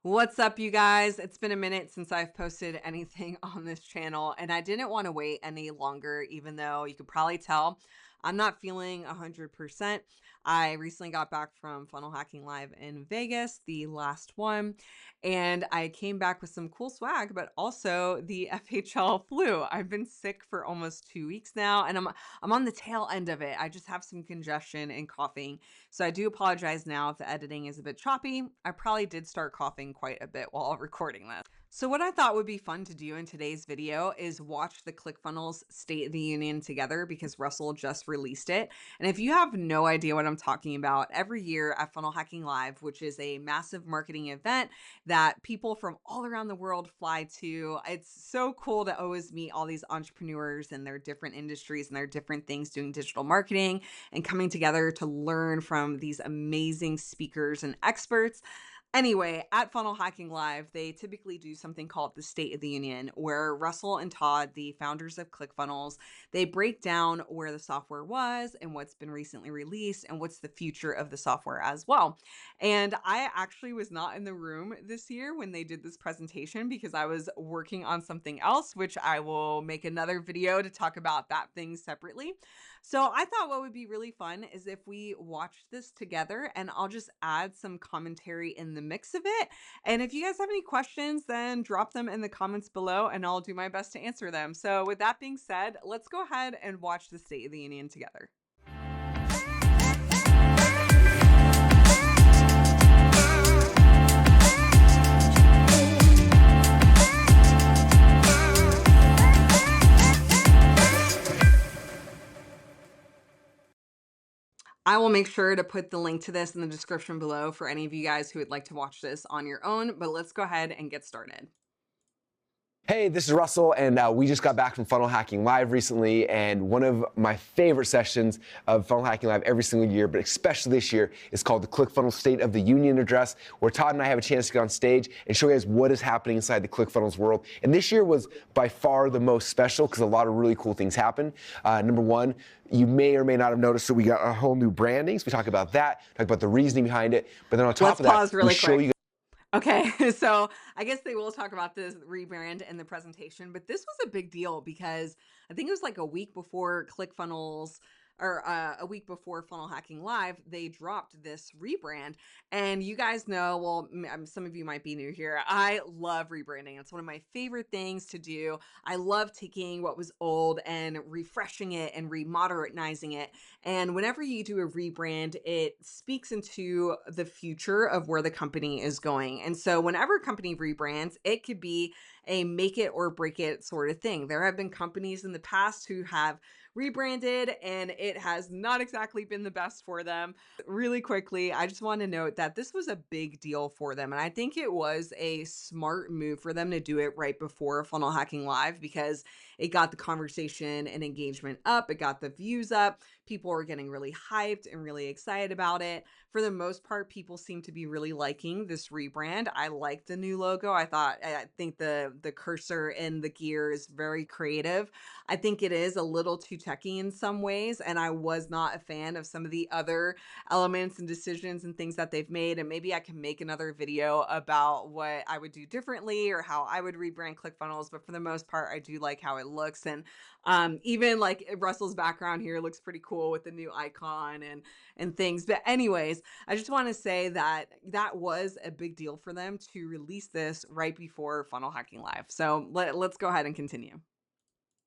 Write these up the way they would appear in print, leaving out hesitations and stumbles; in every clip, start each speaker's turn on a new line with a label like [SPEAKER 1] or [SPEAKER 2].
[SPEAKER 1] What's up, you guys? It's been a minute since I've posted anything on this channel, and I didn't want to wait any longer, even though you could probably tell I'm not feeling 100%. I recently got back from Funnel Hacking Live in Vegas, the last one, and I came back with some cool swag, but also the FHL flu. I've been sick for almost 2 weeks now, and I'm on the tail end of it. I just have some congestion and coughing. So I do apologize now if the editing is a bit choppy. I probably did start coughing quite a bit while recording this. So what I thought would be fun to do in today's video is watch the ClickFunnels State of the Union together because Russell just released it. And if you have no idea what I'm talking about, every year at Funnel Hacking Live, which is a massive marketing event that people from all around the world fly to, it's so cool to always meet all these entrepreneurs in their different industries and their different things doing digital marketing and coming together to learn from these amazing speakers and experts. Anyway, at Funnel Hacking Live, they typically do something called the State of the Union, where Russell and Todd, the founders of ClickFunnels, they break down where the software was and what's been recently released and what's the future of the software as well. And I actually was not in the room this year when they did this presentation because I was working on something else, which I will make another video to talk about that thing separately. So I thought what would be really fun is if we watched this together, and I'll just add some commentary in the mix of it. And if you guys have any questions, then drop them in the comments below and I'll do my best to answer them. So with that being said, let's go ahead and watch the State of the Union together. I will make sure to put the link to this in the description below for any of you guys who would like to watch this on your own, but let's go ahead and get started.
[SPEAKER 2] Hey, this is Russell, and we just got back from Funnel Hacking Live recently, and one of my favorite sessions of Funnel Hacking Live every single year, but especially this year, is called the ClickFunnels State of the Union Address, where Todd and I have a chance to get on stage and show you guys what is happening inside the ClickFunnels world. And this year was by far the most special because a lot of really cool things happened. Number one, you may or may not have noticed that we got a whole new branding, so we talk about that, talk about the reasoning behind it, but then on top of that,
[SPEAKER 1] Pause really
[SPEAKER 2] we show
[SPEAKER 1] quick.
[SPEAKER 2] you.
[SPEAKER 1] Okay, so I guess they will talk about this rebrand in the presentation, but this was a big deal because I think it was like a week before ClickFunnels or a week before Funnel Hacking Live, they dropped this rebrand. And you guys know, well, some of you might be new here. I love rebranding. It's one of my favorite things to do. I love taking what was old and refreshing it and remodernizing it. And whenever you do a rebrand, it speaks into the future of where the company is going. And so whenever a company rebrands, it could be a make it or break it sort of thing. There have been companies in the past who have rebranded and it has not exactly been the best for them. Really quickly, I just want to note that this was a big deal for them. And I think it was a smart move for them to do it right before Funnel Hacking Live because it got the conversation and engagement up. It got the views up. People were getting really hyped and really excited about it. For the most part, people seem to be really liking this rebrand. I like the new logo. I think the cursor and the gear is very creative. I think it is a little too techy in some ways, and I was not a fan of some of the other elements and decisions and things that they've made. And maybe I can make another video about what I would do differently or how I would rebrand ClickFunnels. But for the most part, I do like how it looks. And even like Russell's background here looks pretty cool with the new icon and things. But anyways, I just want to say that that was a big deal for them to release this right before Funnel Hacking Live. So let's go ahead and continue.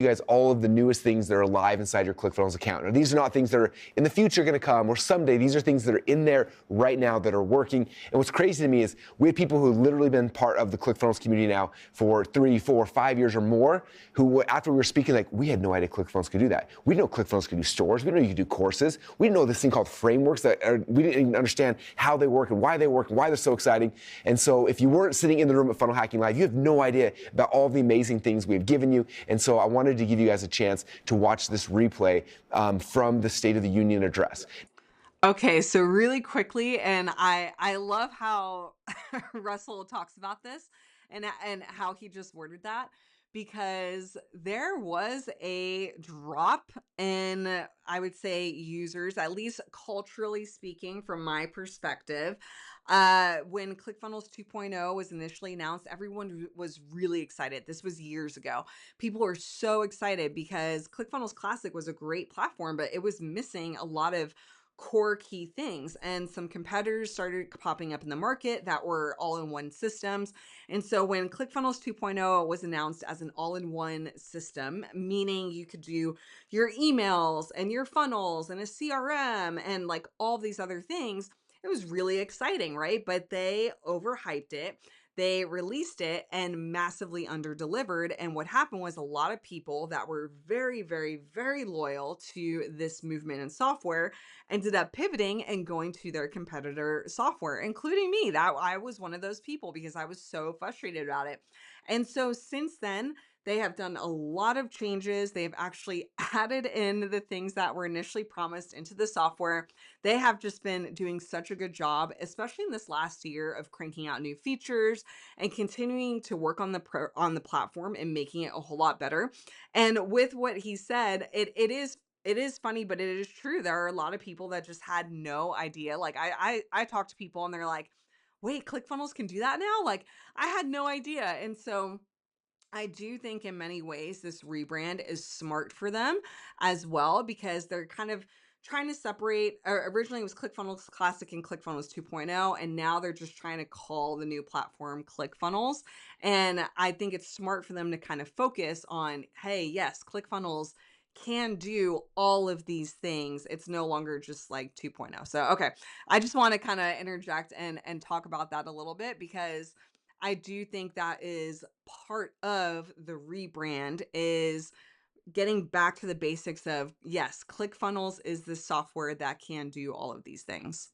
[SPEAKER 2] You guys all of the newest things that are live inside your ClickFunnels account. Now, these are not things that are in the future going to come or someday. These are things that are in there right now that are working. And what's crazy to me is we have people who have literally been part of the ClickFunnels community now for 3, 4, 5 years or more, who after we were speaking, like, we had no idea ClickFunnels could do that. We didn't know ClickFunnels could do stores. We didn't know you could do courses. We didn't know this thing called frameworks we didn't even understand how they work and why they're so exciting. And so if you weren't sitting in the room at Funnel Hacking Live, you have no idea about all the amazing things we have given you. And so I wanted to give you guys a chance to watch this replay from the State of the Union address.
[SPEAKER 1] Okay, so really quickly, and I love how Russell talks about this and how he just worded that because there was a drop in, I would say, users, at least culturally speaking, from my perspective. When ClickFunnels 2.0 was initially announced, everyone was really excited. This was years ago. People were so excited because ClickFunnels Classic was a great platform, but it was missing a lot of core key things. And some competitors started popping up in the market that were all in one systems. And so when ClickFunnels 2.0 was announced as an all in one system, meaning you could do your emails and your funnels and a CRM and like all these other things, it was really exciting, right? But they overhyped it. They released it and massively underdelivered. And what happened was a lot of people that were very, very, very loyal to this movement in software ended up pivoting and going to their competitor software, including me. That I was one of those people because I was so frustrated about it. And so since then, they have done a lot of changes. They've actually added in the things that were initially promised into the software. They have just been doing such a good job, especially in this last year, of cranking out new features and continuing to work on the platform and making it a whole lot better. And with what he said, it is funny, but it is true. There are a lot of people that just had no idea. Like I talk to people and they're like, "Wait, ClickFunnels can do that now?" Like I had no idea. And so I do think in many ways this rebrand is smart for them as well because they're kind of trying to separate. Originally, it was ClickFunnels Classic and ClickFunnels 2.0, and now they're just trying to call the new platform ClickFunnels. And I think it's smart for them to kind of focus on, hey, yes, ClickFunnels can do all of these things. It's no longer just like 2.0. So, okay, I just want to kind of interject and talk about that a little bit because I do think that is part of the rebrand is getting back to the basics of, yes, ClickFunnels is the software that can do all of these things.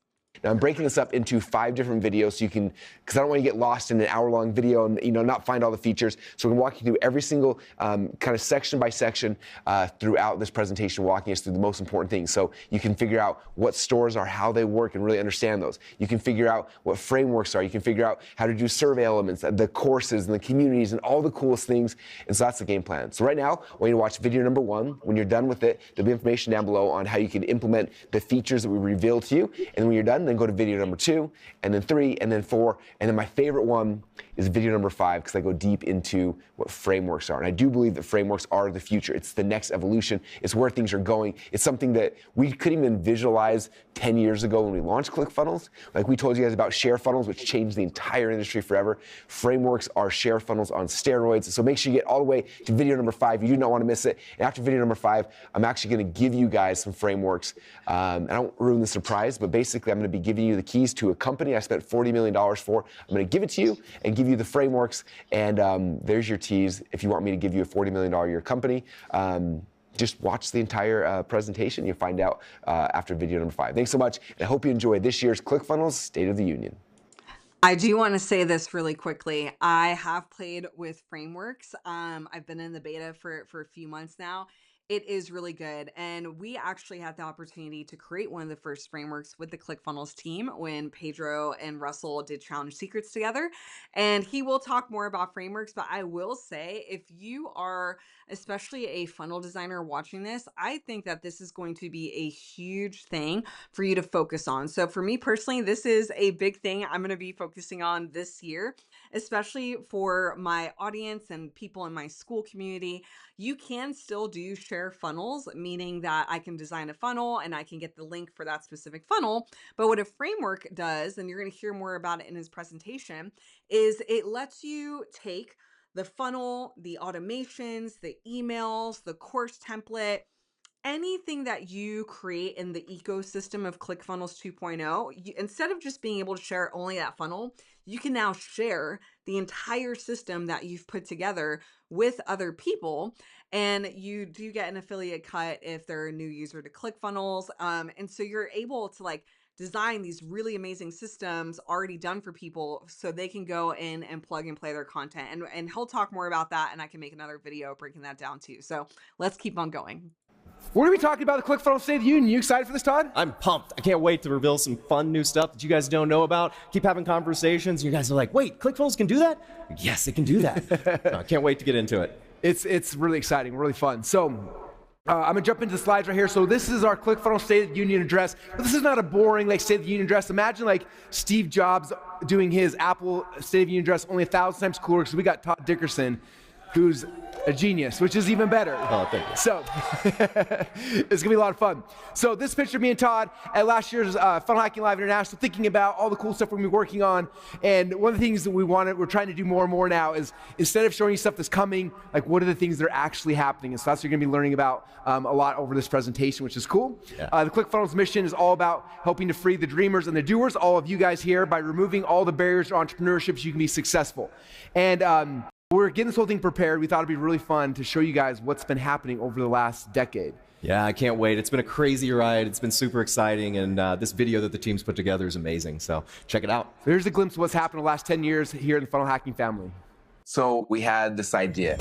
[SPEAKER 2] Now I'm breaking this up into 5 different videos so you can, because I don't want you to get lost in an hour-long video and not find all the features. So we're going to walk you through every single kind of section by section throughout this presentation, walking us through the most important things. So you can figure out what stores are, how they work, and really understand those. You can figure out what frameworks are. You can figure out how to do survey elements, the courses and the communities and all the coolest things. And so that's the game plan. So right now, I want you to watch video number 1. When you're done with it, there'll be information down below on how you can implement the features that we revealed to you. And when you're done, then go to video number 2, and then 3, and then 4, and then my favorite one is video number 5 because I go deep into what frameworks are. And I do believe that frameworks are the future. It's the next evolution. It's where things are going. It's something that we couldn't even visualize 10 years ago when we launched ClickFunnels. Like we told you guys about share funnels, which changed the entire industry forever. Frameworks are share funnels on steroids. So make sure you get all the way to video number 5. You do not want to miss it. And after video number 5, I'm actually going to give you guys some frameworks. And I don't ruin the surprise, but basically I'm going to be giving you the keys to a company I spent $40 million for. I'm going to give it to you and give you the frameworks. And there's your tease. If you want me to give you a $40 million a year company, just watch the entire presentation. You'll find out after video number 5. Thanks so much. And I hope you enjoyed this year's ClickFunnels State of the Union.
[SPEAKER 1] I do want to say this really quickly. I have played with frameworks. I've been in the beta for a few months now. It is really good. And we actually had the opportunity to create one of the first frameworks with the ClickFunnels team when Pedro and Russell did Challenge Secrets together. And he will talk more about frameworks, but I will say if you are especially a funnel designer watching this, I think that this is going to be a huge thing for you to focus on. So for me personally, this is a big thing I'm going to be focusing on this year, especially for my audience and people in my school community. You can still do share funnels, meaning that I can design a funnel and I can get the link for that specific funnel. But what a framework does, and you're going to hear more about it in his presentation, is it lets you take the funnel, the automations, the emails, the course template, anything that you create in the ecosystem of ClickFunnels 2.0, instead of just being able to share only that funnel, you can now share the entire system that you've put together with other people. And you do get an affiliate cut if they're a new user to ClickFunnels. And so you're able to like design these really amazing systems already done for people so they can go in and plug and play their content. And he'll talk more about that, and I can make another video breaking that down too. So let's keep on going.
[SPEAKER 2] We're going to be talking about the ClickFunnels State of the Union. You excited for this, Todd?
[SPEAKER 3] I'm pumped. I can't wait to reveal some fun new stuff that you guys don't know about. Keep having conversations. You guys are like, wait, ClickFunnels can do that? Yes, it can do that. I can't wait to get into it.
[SPEAKER 2] It's really exciting, really fun. So I'm gonna jump into the slides right here. So this is our ClickFunnels State of the Union address. But this is not a boring like State of the Union address. Imagine like Steve Jobs doing his Apple State of the Union address only 1,000 times cooler because we got Todd Dickerson, who's a genius, which is even better.
[SPEAKER 3] Oh, thank you.
[SPEAKER 2] So it's gonna be a lot of fun. So this picture of me and Todd at last year's Funnel Hacking Live International, thinking about all the cool stuff we're gonna be working on. And one of the things that we're trying to do more and more now is instead of showing you stuff that's coming, like what are the things that are actually happening? And so that's what you're gonna be learning about a lot over this presentation, which is cool.
[SPEAKER 3] Yeah.
[SPEAKER 2] The ClickFunnels mission is all about helping to free the dreamers and the doers, all of you guys here, by removing all the barriers to entrepreneurship so you can be successful. And we're getting this whole thing prepared. We thought it'd be really fun to show you guys what's been happening over the last decade.
[SPEAKER 3] Yeah, I can't wait. It's been a crazy ride. It's been super exciting, and this video that the team's put together is amazing, so check it out.
[SPEAKER 2] So here's a glimpse of what's happened in the last 10 years here in the funnel hacking family.
[SPEAKER 4] So we had this idea.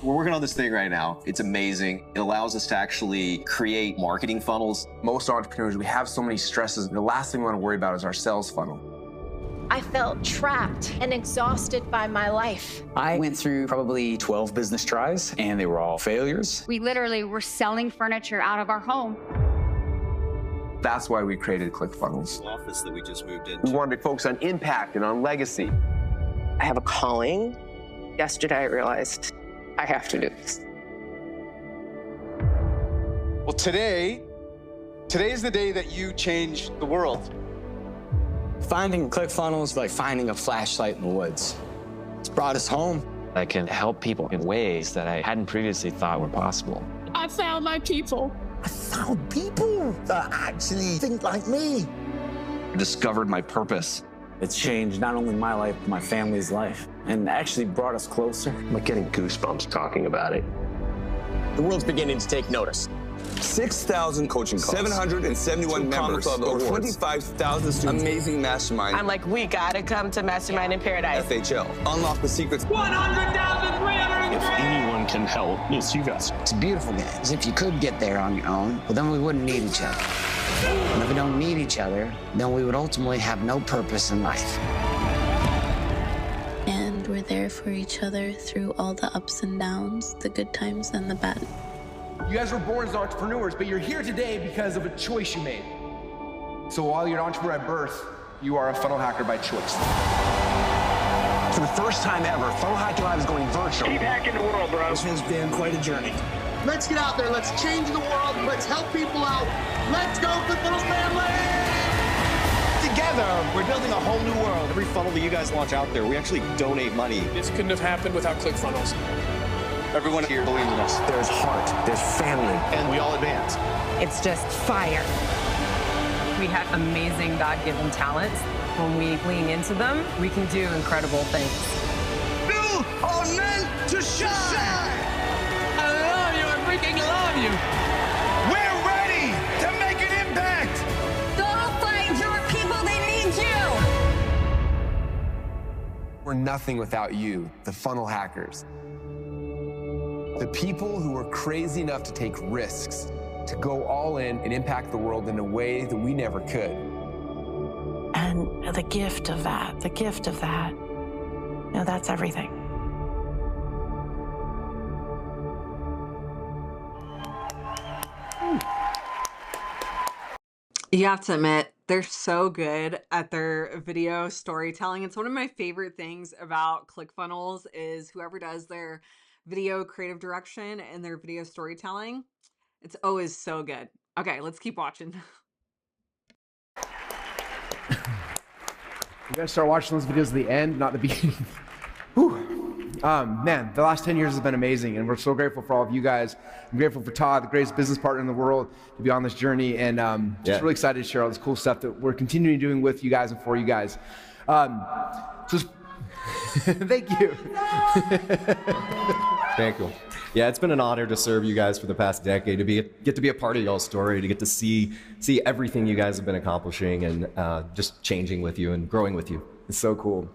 [SPEAKER 4] We're working on this thing right now. It's amazing. It allows us to actually create marketing funnels. Most entrepreneurs, we have so many stresses. The last thing we want to worry about is our sales funnel.
[SPEAKER 5] I felt trapped and exhausted by my life.
[SPEAKER 6] I went through probably 12 business tries, and they were all failures.
[SPEAKER 7] We literally were selling furniture out of our home.
[SPEAKER 4] That's why we created ClickFunnels.
[SPEAKER 8] Office that we just moved into.
[SPEAKER 4] We wanted to focus on impact and on legacy.
[SPEAKER 9] I have a calling. Yesterday I realized I have to do this.
[SPEAKER 10] Well, today's the day that you change the world.
[SPEAKER 6] Finding ClickFunnels like finding a flashlight in the woods. It's brought us home.
[SPEAKER 11] I can help people in ways that I hadn't previously thought were possible.
[SPEAKER 12] I found my people.
[SPEAKER 13] I found people that actually think like me.
[SPEAKER 4] I discovered my purpose.
[SPEAKER 6] It's changed not only my life, but my family's life, and actually brought us closer.
[SPEAKER 8] I'm like getting goosebumps talking about it.
[SPEAKER 13] The world's beginning to take notice.
[SPEAKER 14] 6,000 coaching calls, 771 members, over 25,000 students. Amazing mastermind.
[SPEAKER 9] I'm like, we gotta come to Mastermind in Paradise.
[SPEAKER 14] FHL. Unlock the secrets.
[SPEAKER 12] 100,300.
[SPEAKER 8] If anyone can help, it's you guys.
[SPEAKER 15] It's beautiful, guys. If you could get there on your own, well, then we wouldn't need each other. And if we don't need each other, then we would ultimately have no purpose in life.
[SPEAKER 16] And we're there for each other through all the ups and downs, the good times and the bad.
[SPEAKER 2] You guys were born as entrepreneurs, but you're here today because of a choice you made. So while you're an entrepreneur at birth, you are a funnel hacker by choice.
[SPEAKER 13] For the first time ever, Funnel Hacking Live is going virtual.
[SPEAKER 12] Keep hacking the world, bro.
[SPEAKER 13] This has been quite a journey.
[SPEAKER 17] Let's get out there. Let's change the world. Let's help people out. Let's go, ClickFunnels family!
[SPEAKER 10] Together, we're building a whole new world.
[SPEAKER 8] Every funnel that you guys launch out there, we actually donate money.
[SPEAKER 12] This couldn't have happened without ClickFunnels.
[SPEAKER 10] Everyone here believes in us.
[SPEAKER 13] There's heart, there's family.
[SPEAKER 10] And we all advance.
[SPEAKER 18] It's just fire. We have amazing God-given talents. When we lean into them, we can do incredible things.
[SPEAKER 17] You are meant to shine!
[SPEAKER 12] I love you. I freaking love you.
[SPEAKER 17] We're ready to make an impact!
[SPEAKER 7] Go find your people. They need you.
[SPEAKER 2] We're nothing without you, the funnel hackers. The people who are crazy enough to take risks, to go all in and impact the world in a way that we never could.
[SPEAKER 16] And the gift of that, that's everything.
[SPEAKER 1] You have to admit, they're so good at their video storytelling. It's one of my favorite things about ClickFunnels is whoever does their video creative direction and their video storytelling. It's always so good. Okay, let's keep watching.
[SPEAKER 2] You guys start watching those videos at the end, not the beginning. Whew. Man, the last 10 years has been amazing, and we're so grateful for all of you guys. I'm grateful for Todd, the greatest business partner in the world, to be on this journey, and just really excited to share all this cool stuff that we're continuing doing with you guys and for you guys. Thank you.
[SPEAKER 3] Thank you. Yeah, it's been an honor to serve you guys for the past decade, to get to be a part of y'all's story, to get to see everything you guys have been accomplishing and just changing with you and growing with you.
[SPEAKER 2] It's so cool.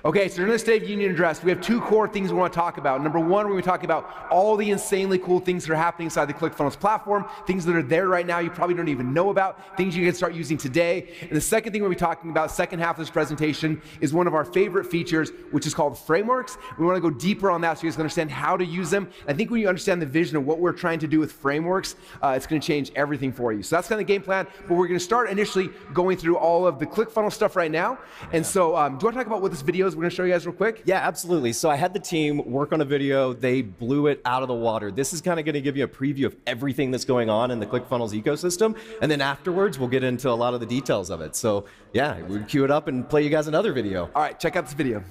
[SPEAKER 2] Okay, so during the State of Union address, we have two core things we want to talk about. Number one, we're going to talk about all the insanely cool things that are happening inside the ClickFunnels platform, things that are there right now you probably don't even know about, things you can start using today. And the second thing we'll be talking about, second half of this presentation, is one of our favorite features, which is called frameworks. We want to go deeper on that so you guys can understand how to use them. I think when you understand the vision of what we're trying to do with frameworks, it's going to change everything for you. So that's kind of the game plan, but we're going to start initially going through all of the ClickFunnels stuff right now. And so do you want to talk about what this video is we're going to show you guys real quick?
[SPEAKER 3] Yeah, absolutely. So I had the team work on a video. They blew it out of the water. This is kind of going to give you a preview of everything that's going on in the ClickFunnels ecosystem. And then afterwards, we'll get into a lot of the details of it. So yeah, we'll cue it up and play you guys another video.
[SPEAKER 2] All right, check out this video.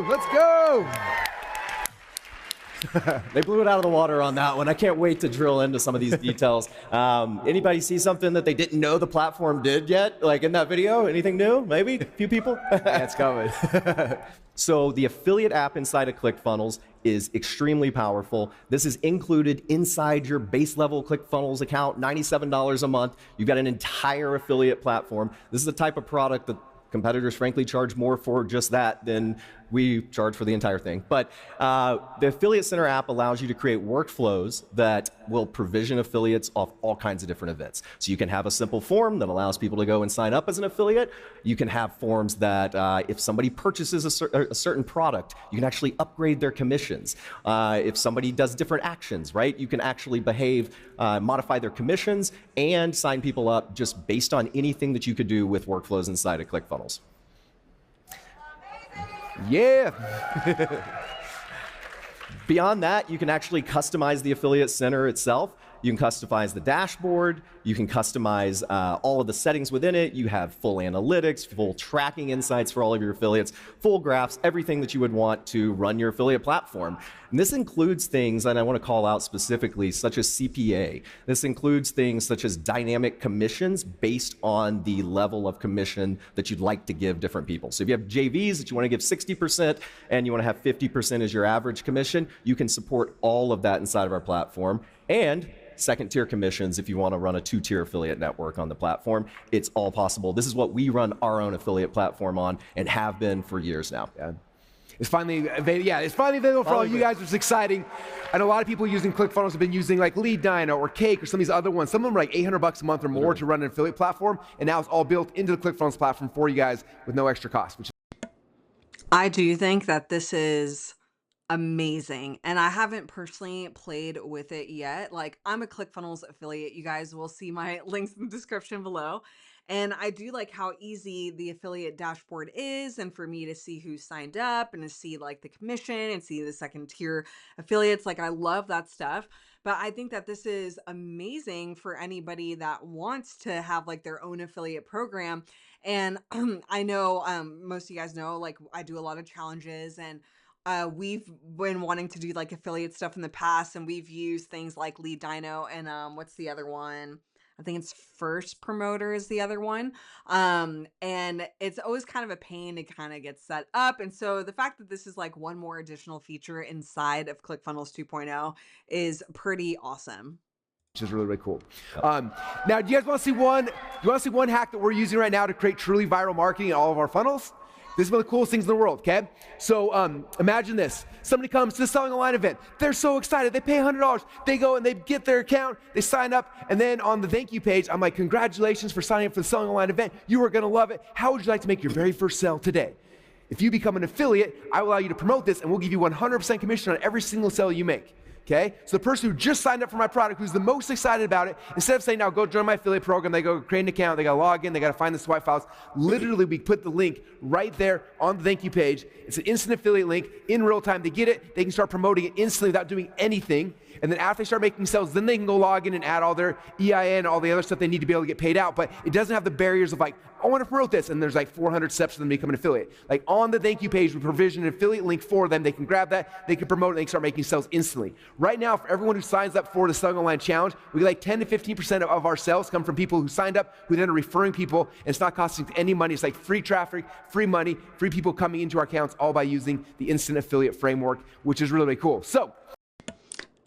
[SPEAKER 2] Let's go!
[SPEAKER 3] They blew it out of the water on that one. I can't wait to drill into some of these details. Anybody see something that they didn't know the platform did yet? Like in that video? Anything new? Maybe? A few people?
[SPEAKER 2] That's coming.
[SPEAKER 3] So the affiliate app inside of ClickFunnels is extremely powerful. This is included inside your base level ClickFunnels account, $97 a month. You've got an entire affiliate platform. This is the type of product that competitors frankly charge more for just that than we charge for the entire thing. But the Affiliate Center app allows you to create workflows that will provision affiliates off all kinds of different events. So you can have a simple form that allows people to go and sign up as an affiliate. You can have forms that if somebody purchases a certain product, you can actually upgrade their commissions. If somebody does different actions, right, you can actually modify their commissions and sign people up just based on anything that you could do with workflows inside of ClickFunnels.
[SPEAKER 2] Yeah.
[SPEAKER 3] Beyond that, you can actually customize the Affiliate Center itself. You can customize the dashboard. You can customize all of the settings within it. You have full analytics, full tracking insights for all of your affiliates, full graphs, everything that you would want to run your affiliate platform. And this includes things, and I want to call out specifically, such as CPA. This includes things such as dynamic commissions based on the level of commission that you'd like to give different people. So if you have JVs that you want to give 60% and you want to have 50% as your average commission, you can support all of that inside of our platform. And second-tier commissions if you want to run a two-tier affiliate network on the platform. It's all possible. This is what we run our own affiliate platform on and have been for years now.
[SPEAKER 2] Yeah. It's finally available for all you guys, which is exciting. I know a lot of people using ClickFunnels have been using like Lead Dino or Cake or some of these other ones. Some of them are like $800 a month or more to run an affiliate platform, and now it's all built into the ClickFunnels platform for you guys with no extra cost.
[SPEAKER 1] I do think that this is amazing, and I haven't personally played with it yet. Like, I'm a ClickFunnels affiliate. You guys will see my links in the description below. And I do like how easy the affiliate dashboard is, and for me to see who signed up and to see like the commission and see the second tier affiliates. Like, I love that stuff. But I think that this is amazing for anybody that wants to have like their own affiliate program. And I know most of you guys know, like, I do a lot of challenges, and we've been wanting to do like affiliate stuff in the past, and we've used things like Lead Dino and what's the other one? I think it's First Promoter is the other one. And it's always kind of a pain to kind of get set up. And so the fact that this is like one more additional feature inside of ClickFunnels 2.0 is pretty awesome.
[SPEAKER 2] Which is really, really cool. Now, do you guys want to see one? Do you want to see one hack that we're using right now to create truly viral marketing in all of our funnels? This is one of the coolest things in the world, okay? So imagine this. Somebody comes to the Selling Online event. They're so excited. They pay $100. They go and they get their account. They sign up. And then on the thank you page, I'm like, congratulations for signing up for the Selling Online event. You are going to love it. How would you like to make your very first sale today? If you become an affiliate, I will allow you to promote this, and we'll give you 100% commission on every single sale you make. Okay, so the person who just signed up for my product, who's the most excited about it, instead of saying, now go join my affiliate program, they go create an account, they got to log in, they got to find the swipe files. Literally, we put the link right there on the thank you page. It's an instant affiliate link in real time. They get it, they can start promoting it instantly without doing anything. And then after they start making sales, then they can go log in and add all their EIN, all the other stuff they need to be able to get paid out. But it doesn't have the barriers of like, I want to promote this, and there's like 400 steps for them to become an affiliate. Like on the thank you page, we provision an affiliate link for them. They can grab that, they can promote it, they can start making sales instantly. Right now, for everyone who signs up for the Selling Online Challenge, we get like 10 to 15% of our sales come from people who signed up, who then are referring people, and it's not costing any money. It's like free traffic, free money, free people coming into our accounts, all by using the instant affiliate framework, which is really, really cool. So,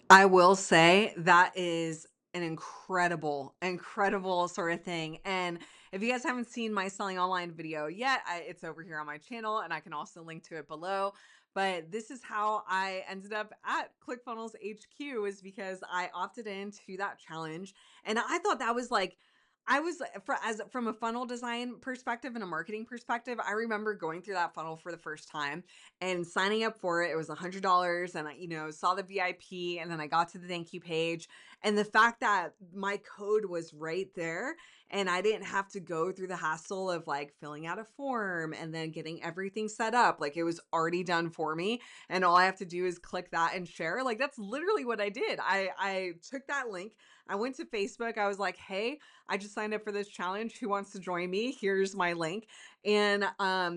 [SPEAKER 1] I will say that is an incredible sort of thing. And if you guys haven't seen my Selling Online video yet, it's over here on my channel, and I can also link to it below. But this is how I ended up at ClickFunnels HQ, is because I opted into that challenge. And I thought that was like, from a funnel design perspective and a marketing perspective, I remember going through that funnel for the first time and signing up for it. It was $100, and I, saw the VIP, and then I got to the thank you page, and the fact that my code was right there, and I didn't have to go through the hassle of like filling out a form and then getting everything set up. Like it was already done for me, and all I have to do is click that and share. Like that's literally what I did. I took that link. I went to Facebook. I was like, hey, I just signed up for this challenge. Who wants to join me? Here's my link. And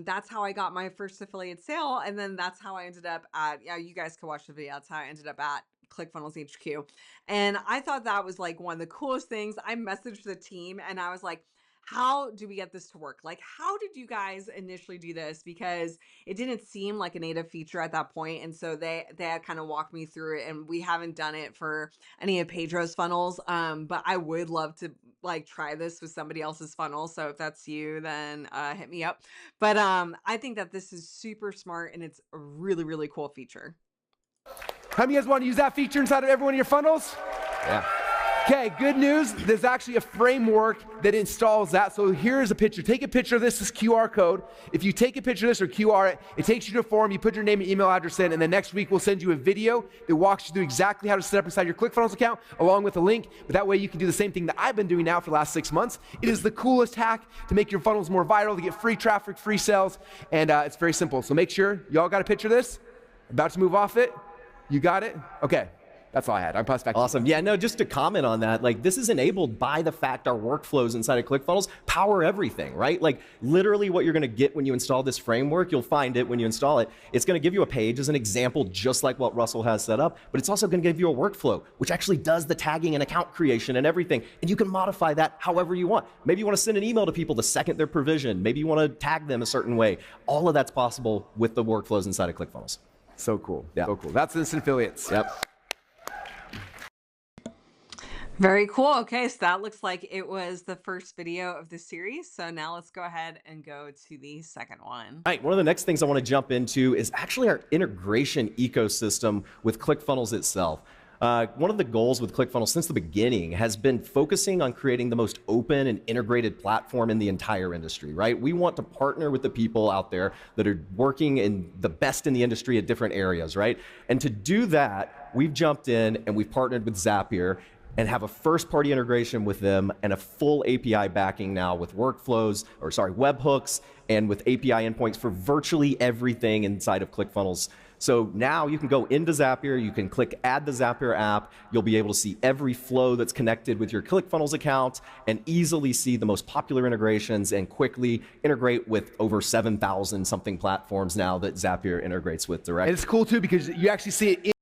[SPEAKER 1] that's how I got my first affiliate sale. And then that's how I ended up at, you guys can watch the video. That's how I ended up at ClickFunnels HQ. And I thought that was like one of the coolest things. I messaged the team and I was like, how do we get this to work? Like, how did you guys initially do this? Because it didn't seem like a native feature at that point. And so they had kind of walked me through it, and we haven't done it for any of Pedro's funnels. But I would love to like try this with somebody else's funnel. So if that's you, then hit me up. But I think that this is super smart, and it's a really, really cool feature.
[SPEAKER 2] How many of you guys want to use that feature inside of every one of your funnels? Yeah. Okay, good news. There's actually a framework that installs that. So here's a picture. Take a picture of this QR code. If you take a picture of this or QR it, it takes you to a form. You put your name and email address in, and then next week we'll send you a video that walks you through exactly how to set up inside your ClickFunnels account, along with a link. But that way you can do the same thing that I've been doing now for the last 6 months. It is the coolest hack to make your funnels more viral, to get free traffic, free sales, and it's very simple. So make sure y'all got a picture of this. About to move off it. You got it? Okay. That's all I had. I'm passing back.
[SPEAKER 3] Awesome. Yeah, no, just to comment on that, like this is enabled by the fact our workflows inside of ClickFunnels power everything, right? Like literally what you're going to get when you install this framework, you'll find it when you install it. It's going to give you a page as an example, just like what Russell has set up, but it's also going to give you a workflow, which actually does the tagging and account creation and everything. And you can modify that however you want. Maybe you want to send an email to people the second they're provisioned. Maybe you want to tag them a certain way. All of that's possible with the workflows inside of ClickFunnels.
[SPEAKER 2] So cool.
[SPEAKER 3] Yeah.
[SPEAKER 2] So cool. That's instant affiliates.
[SPEAKER 3] Yep.
[SPEAKER 1] Very cool. Okay, so that looks like it was the first video of the series. So now let's go ahead and go to the second one.
[SPEAKER 3] All right, one of the next things I want to jump into is actually our integration ecosystem with ClickFunnels itself. One of the goals with ClickFunnels since the beginning has been focusing on creating the most open and integrated platform in the entire industry, right? We want to partner with the people out there that are working in the best in the industry at different areas, right? And to do that, we've jumped in and we've partnered with Zapier and have a first-party integration with them and a full API backing now with webhooks and with API endpoints for virtually everything inside of ClickFunnels. So now you can go into Zapier, you can click Add the Zapier app, you'll be able to see every flow that's connected with your ClickFunnels account and easily see the most popular integrations and quickly integrate with over 7,000 something platforms now that Zapier integrates with directly.
[SPEAKER 2] And it's cool too because you actually see it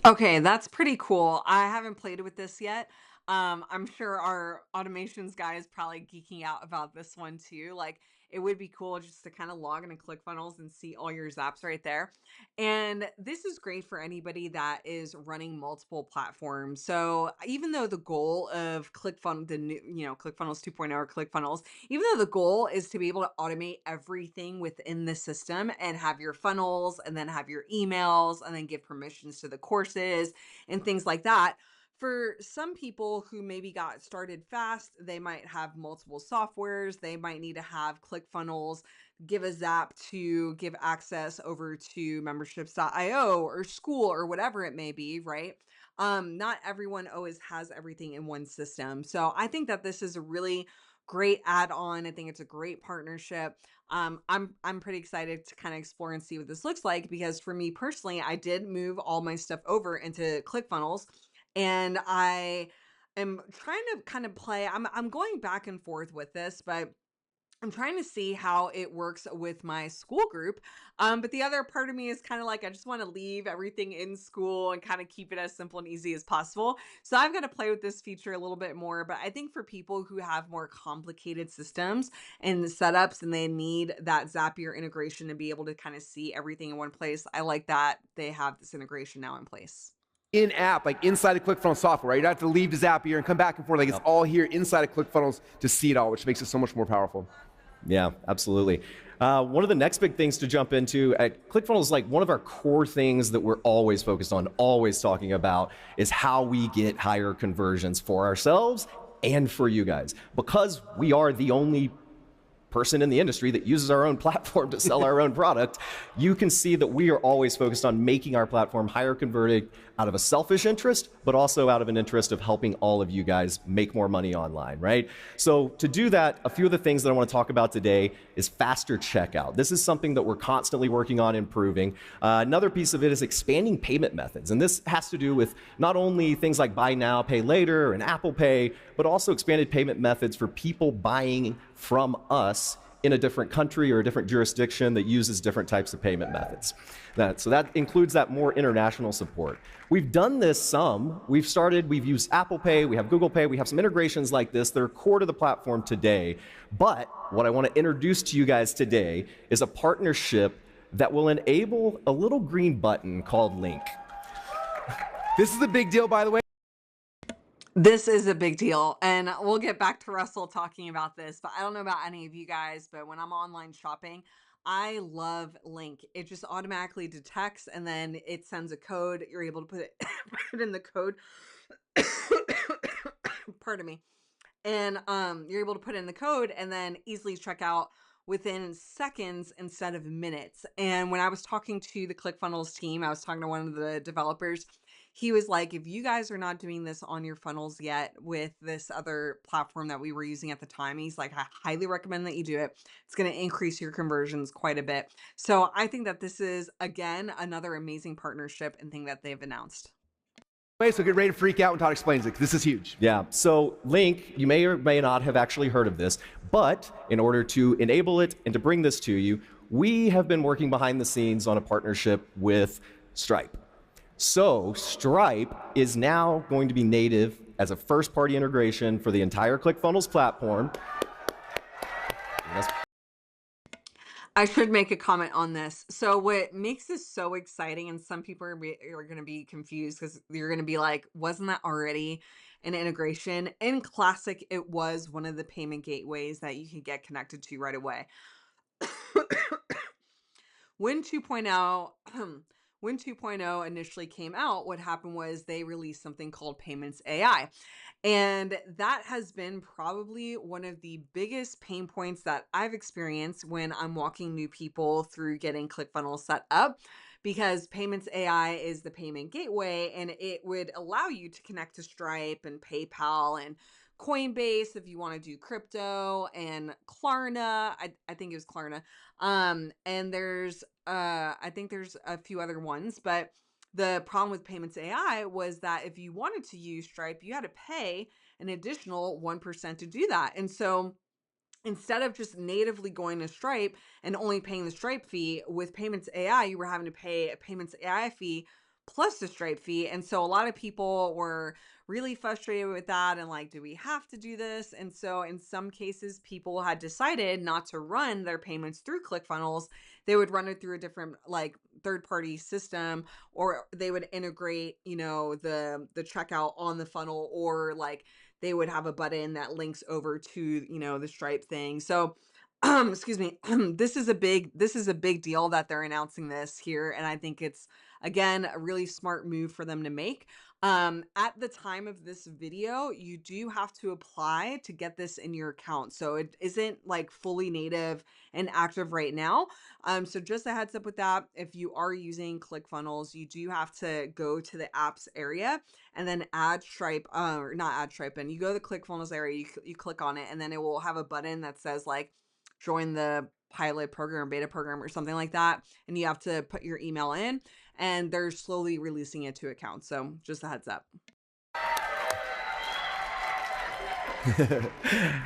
[SPEAKER 1] Okay, that's pretty cool. I haven't played with this yet. I'm sure our automations guy is probably geeking out about this one too. Like, it would be cool just to kind of log into ClickFunnels and see all your zaps right there. And this is great for anybody that is running multiple platforms. So even though the goal of ClickFunnels, the new, ClickFunnels 2.0 or ClickFunnels, even though the goal is to be able to automate everything within the system and have your funnels and then have your emails and then give permissions to the courses and things like that, for some people who maybe got started fast, they might have multiple softwares. They might need to have ClickFunnels give a zap to give access over to memberships.io or school or whatever it may be, right? Not everyone always has everything in one system. So I think that this is a really great add-on. I think it's a great partnership. I'm pretty excited to kind of explore and see what this looks like, because for me personally, I did move all my stuff over into ClickFunnels, and I am trying to kind of play. I'm going back and forth with this, but I'm trying to see how it works with my school group. But the other part of me is kind of like, I just want to leave everything in school and kind of keep it as simple and easy as possible. So I've got to play with this feature a little bit more. But I think for people who have more complicated systems and setups and they need that Zapier integration to be able to kind of see everything in one place, I like that they have this integration now in place.
[SPEAKER 2] In-app, like inside of ClickFunnels software, right? You don't have to leave to Zapier and come back and forth. Like, it's all here inside of ClickFunnels to see it all, which makes it so much more powerful.
[SPEAKER 3] Yeah, absolutely. One of the next big things to jump into at ClickFunnels, like one of our core things that we're always focused on, always talking about, is how we get higher conversions for ourselves and for you guys. Because we are the only person in the industry that uses our own platform to sell our own product, you can see that we are always focused on making our platform higher converting out of a selfish interest, but also out of an interest of helping all of you guys make more money online, right? So to do that, a few of the things that I want to talk about today is faster checkout. This is something that we're constantly working on improving. Another piece of it is expanding payment methods. And this has to do with not only things like buy now, pay later and Apple Pay, but also expanded payment methods for people buying from us in a different country or a different jurisdiction that uses different types of payment methods. So that includes that more international support. We've done this some. We've used Apple Pay, we have Google Pay, we have some integrations like this that are core to the platform today. But what I want to introduce to you guys today is a partnership that will enable a little green button called Link.
[SPEAKER 2] This is a big deal, by the way.
[SPEAKER 1] This is a big deal, and we'll get back to Russell talking about this, but I don't know about any of you guys, but when I'm online shopping, I love Link. It just automatically detects, and then it sends a code. You're able to put it in the code. Pardon me. And you're able to put in the code and then easily check out within seconds instead of minutes. And when I was talking to the ClickFunnels team, I was talking to one of the developers. He was like, if you guys are not doing this on your funnels yet with this other platform that we were using at the time, he's like, I highly recommend that you do it. It's going to increase your conversions quite a bit. So I think that this is, again, another amazing partnership and thing that they've announced.
[SPEAKER 2] So get ready to freak out when Todd explains it, 'cause this is huge.
[SPEAKER 3] Yeah, so Link, you may or may not have actually heard of this, but in order to enable it and to bring this to you, we have been working behind the scenes on a partnership with Stripe. So Stripe is now going to be native as a first-party integration for the entire ClickFunnels platform.
[SPEAKER 1] I should make a comment on this. So what makes this so exciting, and some people are going to be confused because you're going to be like, wasn't that already an integration? In Classic, it was one of the payment gateways that you could get connected to right away. When 2.0 initially came out, what happened was they released something called Payments AI. And that has been probably one of the biggest pain points that I've experienced when I'm walking new people through getting ClickFunnels set up, because Payments AI is the payment gateway, and it would allow you to connect to Stripe and PayPal and Coinbase if you want to do crypto, and Klarna. I think it was Klarna. And there's I think there's a few other ones, but the problem with Payments AI was that if you wanted to use Stripe, you had to pay an additional 1% to do that. And so instead of just natively going to Stripe and only paying the Stripe fee, with Payments AI, you were having to pay a Payments AI fee plus the Stripe fee. And so a lot of people were really frustrated with that and like, do we have to do this? And so in some cases, people had decided not to run their payments through ClickFunnels. They would run it through a different like third-party system, or they would integrate, you know, the checkout on the funnel, or like they would have a button that links over to, you know, the Stripe thing. So excuse me, this is a big deal that they're announcing this here, and I think it's, again, a really smart move for them to make. At the time of this video, you do have to apply to get this in your account, so it isn't like fully native and active right now. So just a heads up with that. If you are using ClickFunnels, you do have to go to the apps area and then add Stripe, or not add Stripe, and you go to the ClickFunnels area, you click on it, and then it will have a button that says like join the pilot program, beta program, or something like that. And you have to put your email in, and they're slowly releasing it to accounts. So just a heads up.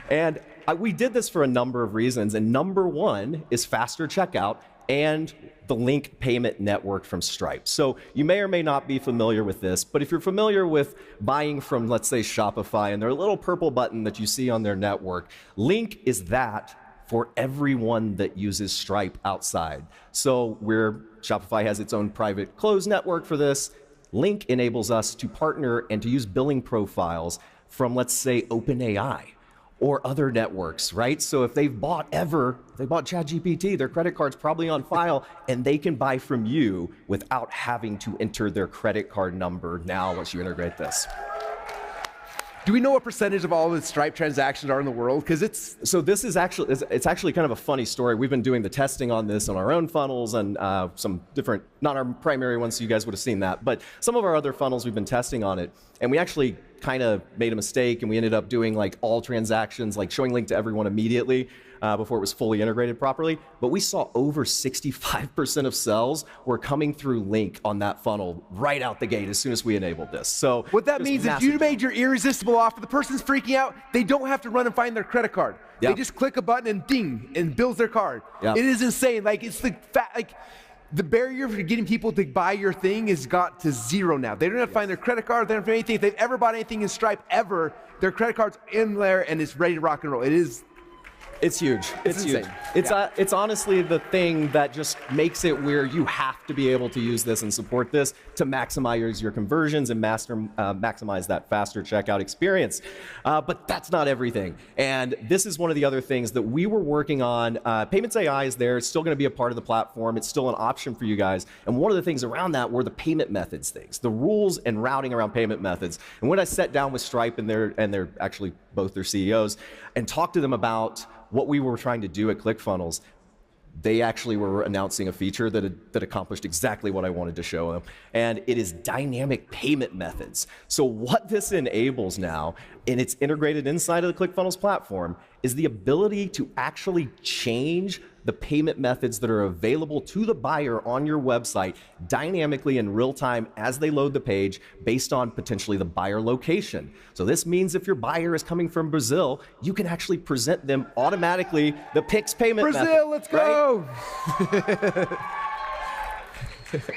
[SPEAKER 3] And we did this for a number of reasons. And number one is faster checkout and the link payment network from Stripe. So you may or may not be familiar with this, but if you're familiar with buying from, let's say, Shopify and their little purple button that you see on their network, Link is that for everyone that uses Stripe outside. So Shopify has its own private closed network for this. Link enables us to partner and to use billing profiles from, let's say, OpenAI or other networks, right? So if they've bought ChatGPT, their credit card's probably on file, and they can buy from you without having to enter their credit card number now once you integrate this.
[SPEAKER 2] Do we know what percentage of all the Stripe transactions are in the world? Because
[SPEAKER 3] it's actually kind of a funny story. We've been doing the testing on this on our own funnels and some different, not our primary ones, so you guys would have seen that, but some of our other funnels we've been testing on it, and we actually kind of made a mistake, and we ended up doing like all transactions, like showing Link to everyone immediately before it was fully integrated properly. But we saw over 65% of sales were coming through Link on that funnel right out the gate as soon as we enabled this. So
[SPEAKER 2] what that means is you made your irresistible offer, the person's freaking out, they don't have to run and find their credit card. Yep. They just click a button and ding, and bills their card. Yep. It is insane. Like, it's the barrier for getting people to buy your thing has got to zero now. They don't have to find their credit card. They don't have to do anything. If they've ever bought anything in Stripe ever, their credit card's in there and it's ready to rock and roll.
[SPEAKER 3] It's huge. It's huge. It's honestly the thing that just makes it where you have to be able to use this and support this to maximize your conversions and maximize that faster checkout experience. But that's not everything. And this is one of the other things that we were working on. Payments AI is there. It's still going to be a part of the platform. It's still an option for you guys. And one of the things around that were the payment methods things, the rules and routing around payment methods. And when I sat down with Stripe and they're actually both their CEOs and talked to them about what we were trying to do at ClickFunnels, they actually were announcing a feature that accomplished exactly what I wanted to show them, and it is dynamic payment methods. So what this enables now, and it's integrated inside of the ClickFunnels platform, is the ability to actually change the payment methods that are available to the buyer on your website dynamically in real time as they load the page based on potentially the buyer location. So this means if your buyer is coming from Brazil, you can actually present them automatically the Pix payment method.
[SPEAKER 2] Brazil, let's go!
[SPEAKER 3] Right?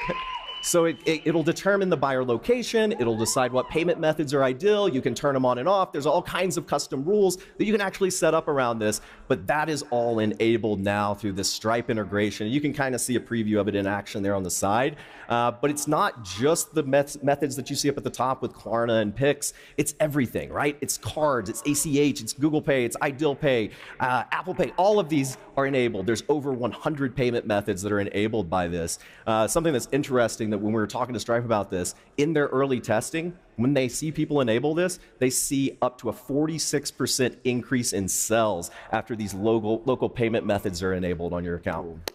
[SPEAKER 3] So it'll determine the buyer location, it'll decide what payment methods are ideal, you can turn them on and off, there's all kinds of custom rules that you can actually set up around this, but that is all enabled now through this Stripe integration. You can kind of see a preview of it in action there on the side, but it's not just the methods that you see up at the top with Klarna and Pix, it's everything, right? It's cards, it's ACH, it's Google Pay, it's Ideal Pay, Apple Pay, all of these are enabled. There's over 100 payment methods that are enabled by this. Something that's interesting that when we were talking to Stripe about this, in their early testing, when they see people enable this, they see up to a 46% increase in sales after these local payment methods are enabled on your account.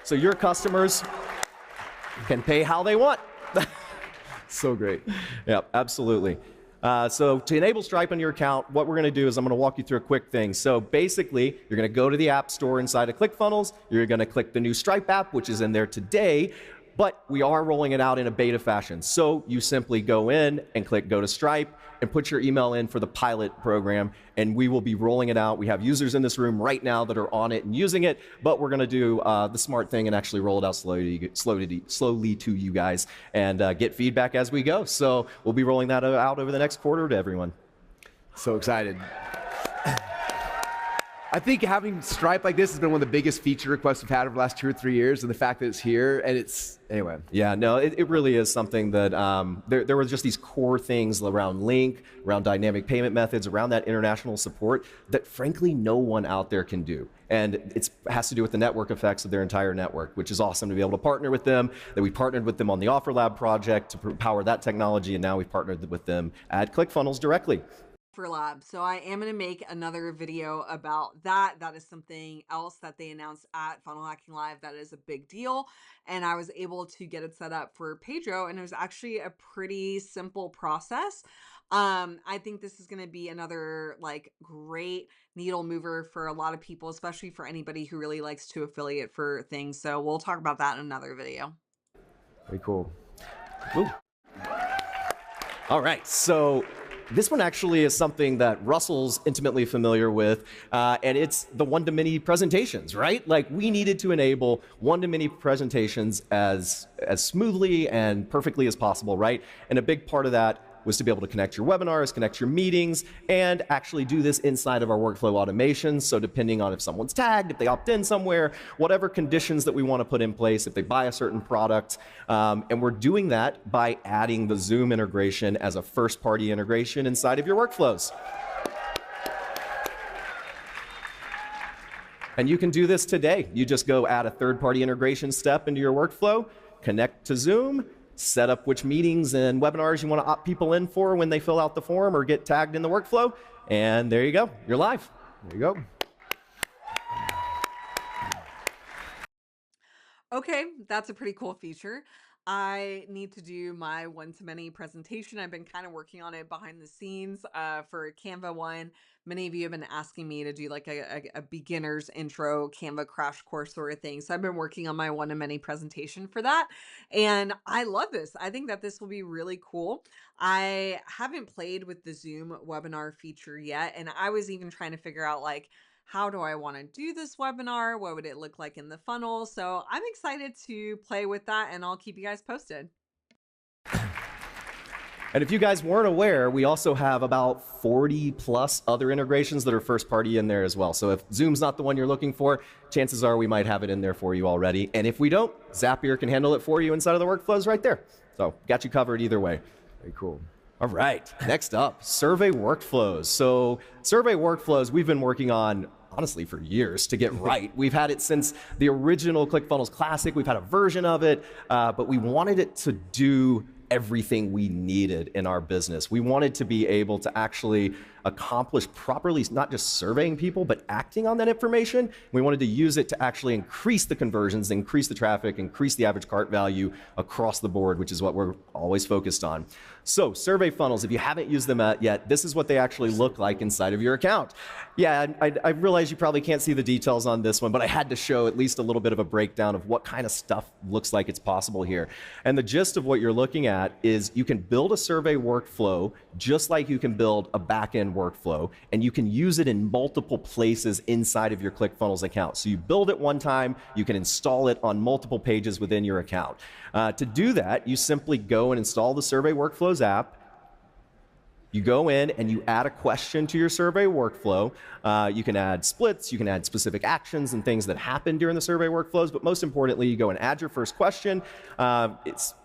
[SPEAKER 3] So your customers can pay how they want.
[SPEAKER 2] So great.
[SPEAKER 3] Yeah, absolutely. So to enable Stripe on your account, what we're going to do is I'm going to walk you through a quick thing. So basically, you're going to go to the App Store inside of ClickFunnels. You're going to click the new Stripe app, which is in there today. but we are rolling it out in a beta fashion. So you simply go in and click Go to Stripe and put your email in for the pilot program, and we will be rolling it out. We have users in this room right now that are on it and using it, but we're going to do the smart thing and actually roll it out slowly to you guys and get feedback as we go. So we'll be rolling that out over the next quarter to everyone.
[SPEAKER 2] So excited. I think having Stripe like this has been one of the biggest feature requests we've had over the last 2 or 3 years, and the fact that it's here, and it's, anyway.
[SPEAKER 3] Yeah, no, it really is something that, there were just these core things around Link, around dynamic payment methods, around that international support that frankly no one out there can do. And it has to do with the network effects of their entire network, which is awesome to be able to partner with them, that we partnered with them on the Offer Lab project to power that technology, and now we've partnered with them at ClickFunnels directly.
[SPEAKER 1] Lab. So I am going to make another video about that. That is something else that they announced at Funnel Hacking Live that is a big deal. And I was able to get it set up for Pedro, and it was actually a pretty simple process. I think this is going to be another like great needle mover for a lot of people, especially for anybody who really likes to affiliate for things. So we'll talk about that in another video.
[SPEAKER 2] Very cool.
[SPEAKER 3] Ooh. All right, so this one actually is something that Russell's intimately familiar with, and it's the one-to-many presentations, right? Like, we needed to enable one-to-many presentations as smoothly and perfectly as possible, right? And a big part of that was to be able to connect your webinars, connect your meetings, and actually do this inside of our workflow automation. So depending on if someone's tagged, if they opt in somewhere, whatever conditions that we want to put in place, if they buy a certain product, and we're doing that by adding the Zoom integration as a first-party integration inside of your workflows. And you can do this today. You just go add a third-party integration step into your workflow, connect to Zoom, set up which meetings and webinars you want to opt people in for when they fill out the form or get tagged in the workflow, and there you go. You're live.
[SPEAKER 2] There you go.
[SPEAKER 1] Okay, that's a pretty cool feature. I need to do my one-to-many presentation. I've been kind of working on it behind the scenes for Canva one. Many of you have been asking me to do like a beginner's intro Canva crash course sort of thing. So I've been working on my one-to-many presentation for that. And I love this. I think that this will be really cool. I haven't played with the Zoom webinar feature yet. And I was even trying to figure out like, how do I want to do this webinar? What would it look like in the funnel? So I'm excited to play with that, and I'll keep you guys posted.
[SPEAKER 3] And if you guys weren't aware, we also have about 40 plus other integrations that are first party in there as well. So if Zoom's not the one you're looking for, chances are we might have it in there for you already. And if we don't, Zapier can handle it for you inside of the workflows right there. So got you covered either way.
[SPEAKER 2] Very cool.
[SPEAKER 3] All right, next up, survey workflows. So survey workflows we've been working on honestly for years to get right. We've had it since the original ClickFunnels Classic. We've had a version of it, but we wanted it to do everything we needed in our business. We wanted to be able to actually accomplish properly, not just surveying people, but acting on that information. We wanted to use it to actually increase the conversions, increase the traffic, increase the average cart value across the board, which is what we're always focused on. So survey funnels, if you haven't used them yet, this is what they actually look like inside of your account. Yeah, I realize you probably can't see the details on this one, but I had to show at least a little bit of a breakdown of what kind of stuff looks like it's possible here. And the gist of what you're looking at is you can build a survey workflow just like you can build a back-end workflow, and you can use it in multiple places inside of your ClickFunnels account. So you build it one time, you can install it on multiple pages within your account. To do that, you simply go and install the Survey Workflows app. You go in and you add a question to your survey workflow. You can add splits, you can add specific actions and things that happen during the survey workflows, but most importantly, you go and add your first question. I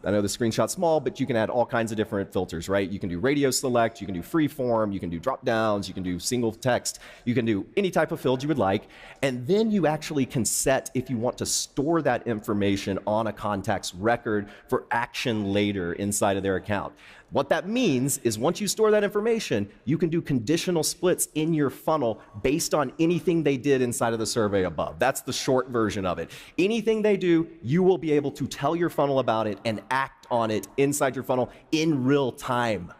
[SPEAKER 3] know the screenshot's small, but you can add all kinds of different filters, right? You can do radio select, you can do free form, you can do drop downs, you can do single text, you can do any type of field you would like, and then you actually can set if you want to store that information on a contact's record for action later inside of their account. What that means is once you store that information, you can do conditional splits in your funnel based on anything they did inside of the survey above. That's the short version of it. Anything they do, you will be able to tell your funnel about it and act on it inside your funnel in real time.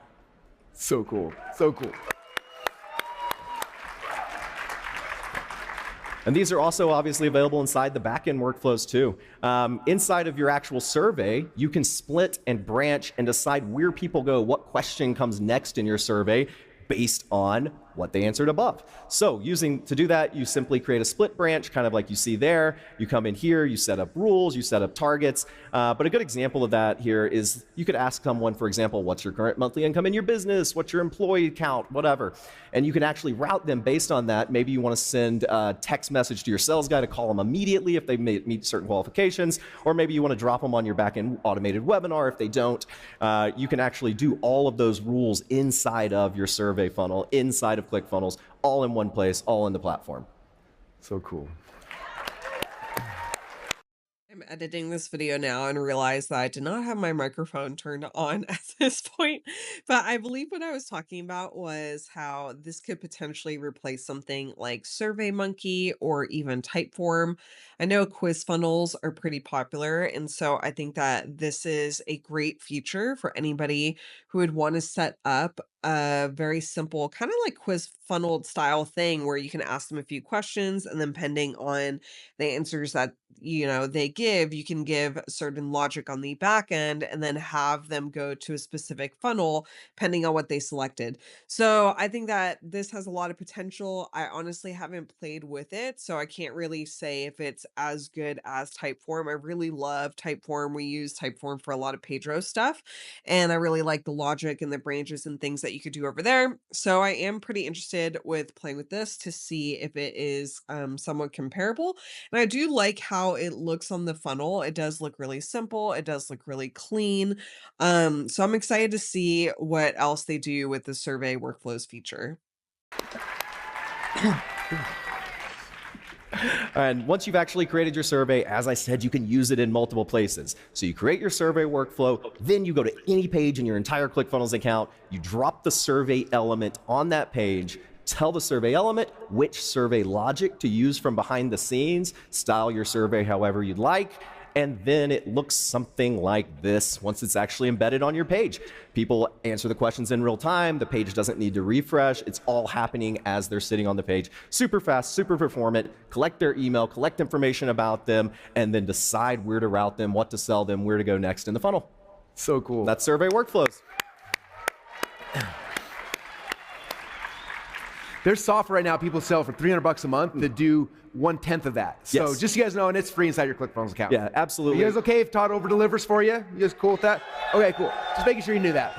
[SPEAKER 2] So cool. So cool.
[SPEAKER 3] And these are also obviously available inside the backend workflows too. Inside of your actual survey, you can split and branch and decide where people go, what question comes next in your survey based on what they answered above. So to do that, you simply create a split branch, kind of like you see there. You come in here, you set up rules, you set up targets. But a good example of that here is you could ask someone, for example, what's your current monthly income in your business? What's your employee count? Whatever. And you can actually route them based on that. Maybe you want to send a text message to your sales guy to call them immediately if they meet certain qualifications, or maybe you want to drop them on your backend automated webinar if they don't. You can actually do all of those rules inside of your survey funnel, inside of ClickFunnels, all in one place, all in the platform.
[SPEAKER 2] So cool.
[SPEAKER 19] I'm editing this video now and realize that I did not have my microphone turned on at this point, but I believe what I was talking about was how this could potentially replace something like SurveyMonkey or even Typeform. I know quiz funnels are pretty popular, and so I think that this is a great feature for anybody who would want to set up a very simple, kind of like quiz funneled style thing where you can ask them a few questions, and then depending on the answers that they give, you can give certain logic on the back end and then have them go to a specific funnel depending on what they selected. So I think that this has a lot of potential. I honestly haven't played with it, so I can't really say if it's as good as Typeform. I really love Typeform. We use Typeform for a lot of Pedro stuff, and I really like the logic and the branches and things that you could do over there. So I am pretty interested with playing with this to see if it is somewhat comparable. And I do like how it looks on the funnel. It does look really simple. It does look really clean. So I'm excited to see what else they do with the survey workflows feature.
[SPEAKER 3] And once you've actually created your survey, as I said, you can use it in multiple places. So you create your survey workflow, then you go to any page in your entire ClickFunnels account, you drop the survey element on that page, tell the survey element which survey logic to use from behind the scenes, style your survey however you'd like, and then it looks something like this once it's actually embedded on your page. People answer the questions in real time. The page doesn't need to refresh. It's all happening as they're sitting on the page. Super fast, super performant. Collect their email, collect information about them, and then decide where to route them, what to sell them, where to go next in the funnel.
[SPEAKER 2] So cool.
[SPEAKER 3] That's survey workflows.
[SPEAKER 2] There's software right now people sell for $300 a month that do 1/10 of that. So
[SPEAKER 3] Yes.
[SPEAKER 2] just so you guys know, and it's free inside your ClickFunnels account.
[SPEAKER 3] Yeah, absolutely.
[SPEAKER 2] Are you guys okay if Todd over delivers for you? You guys cool with that? Okay, cool. Just making sure you knew that.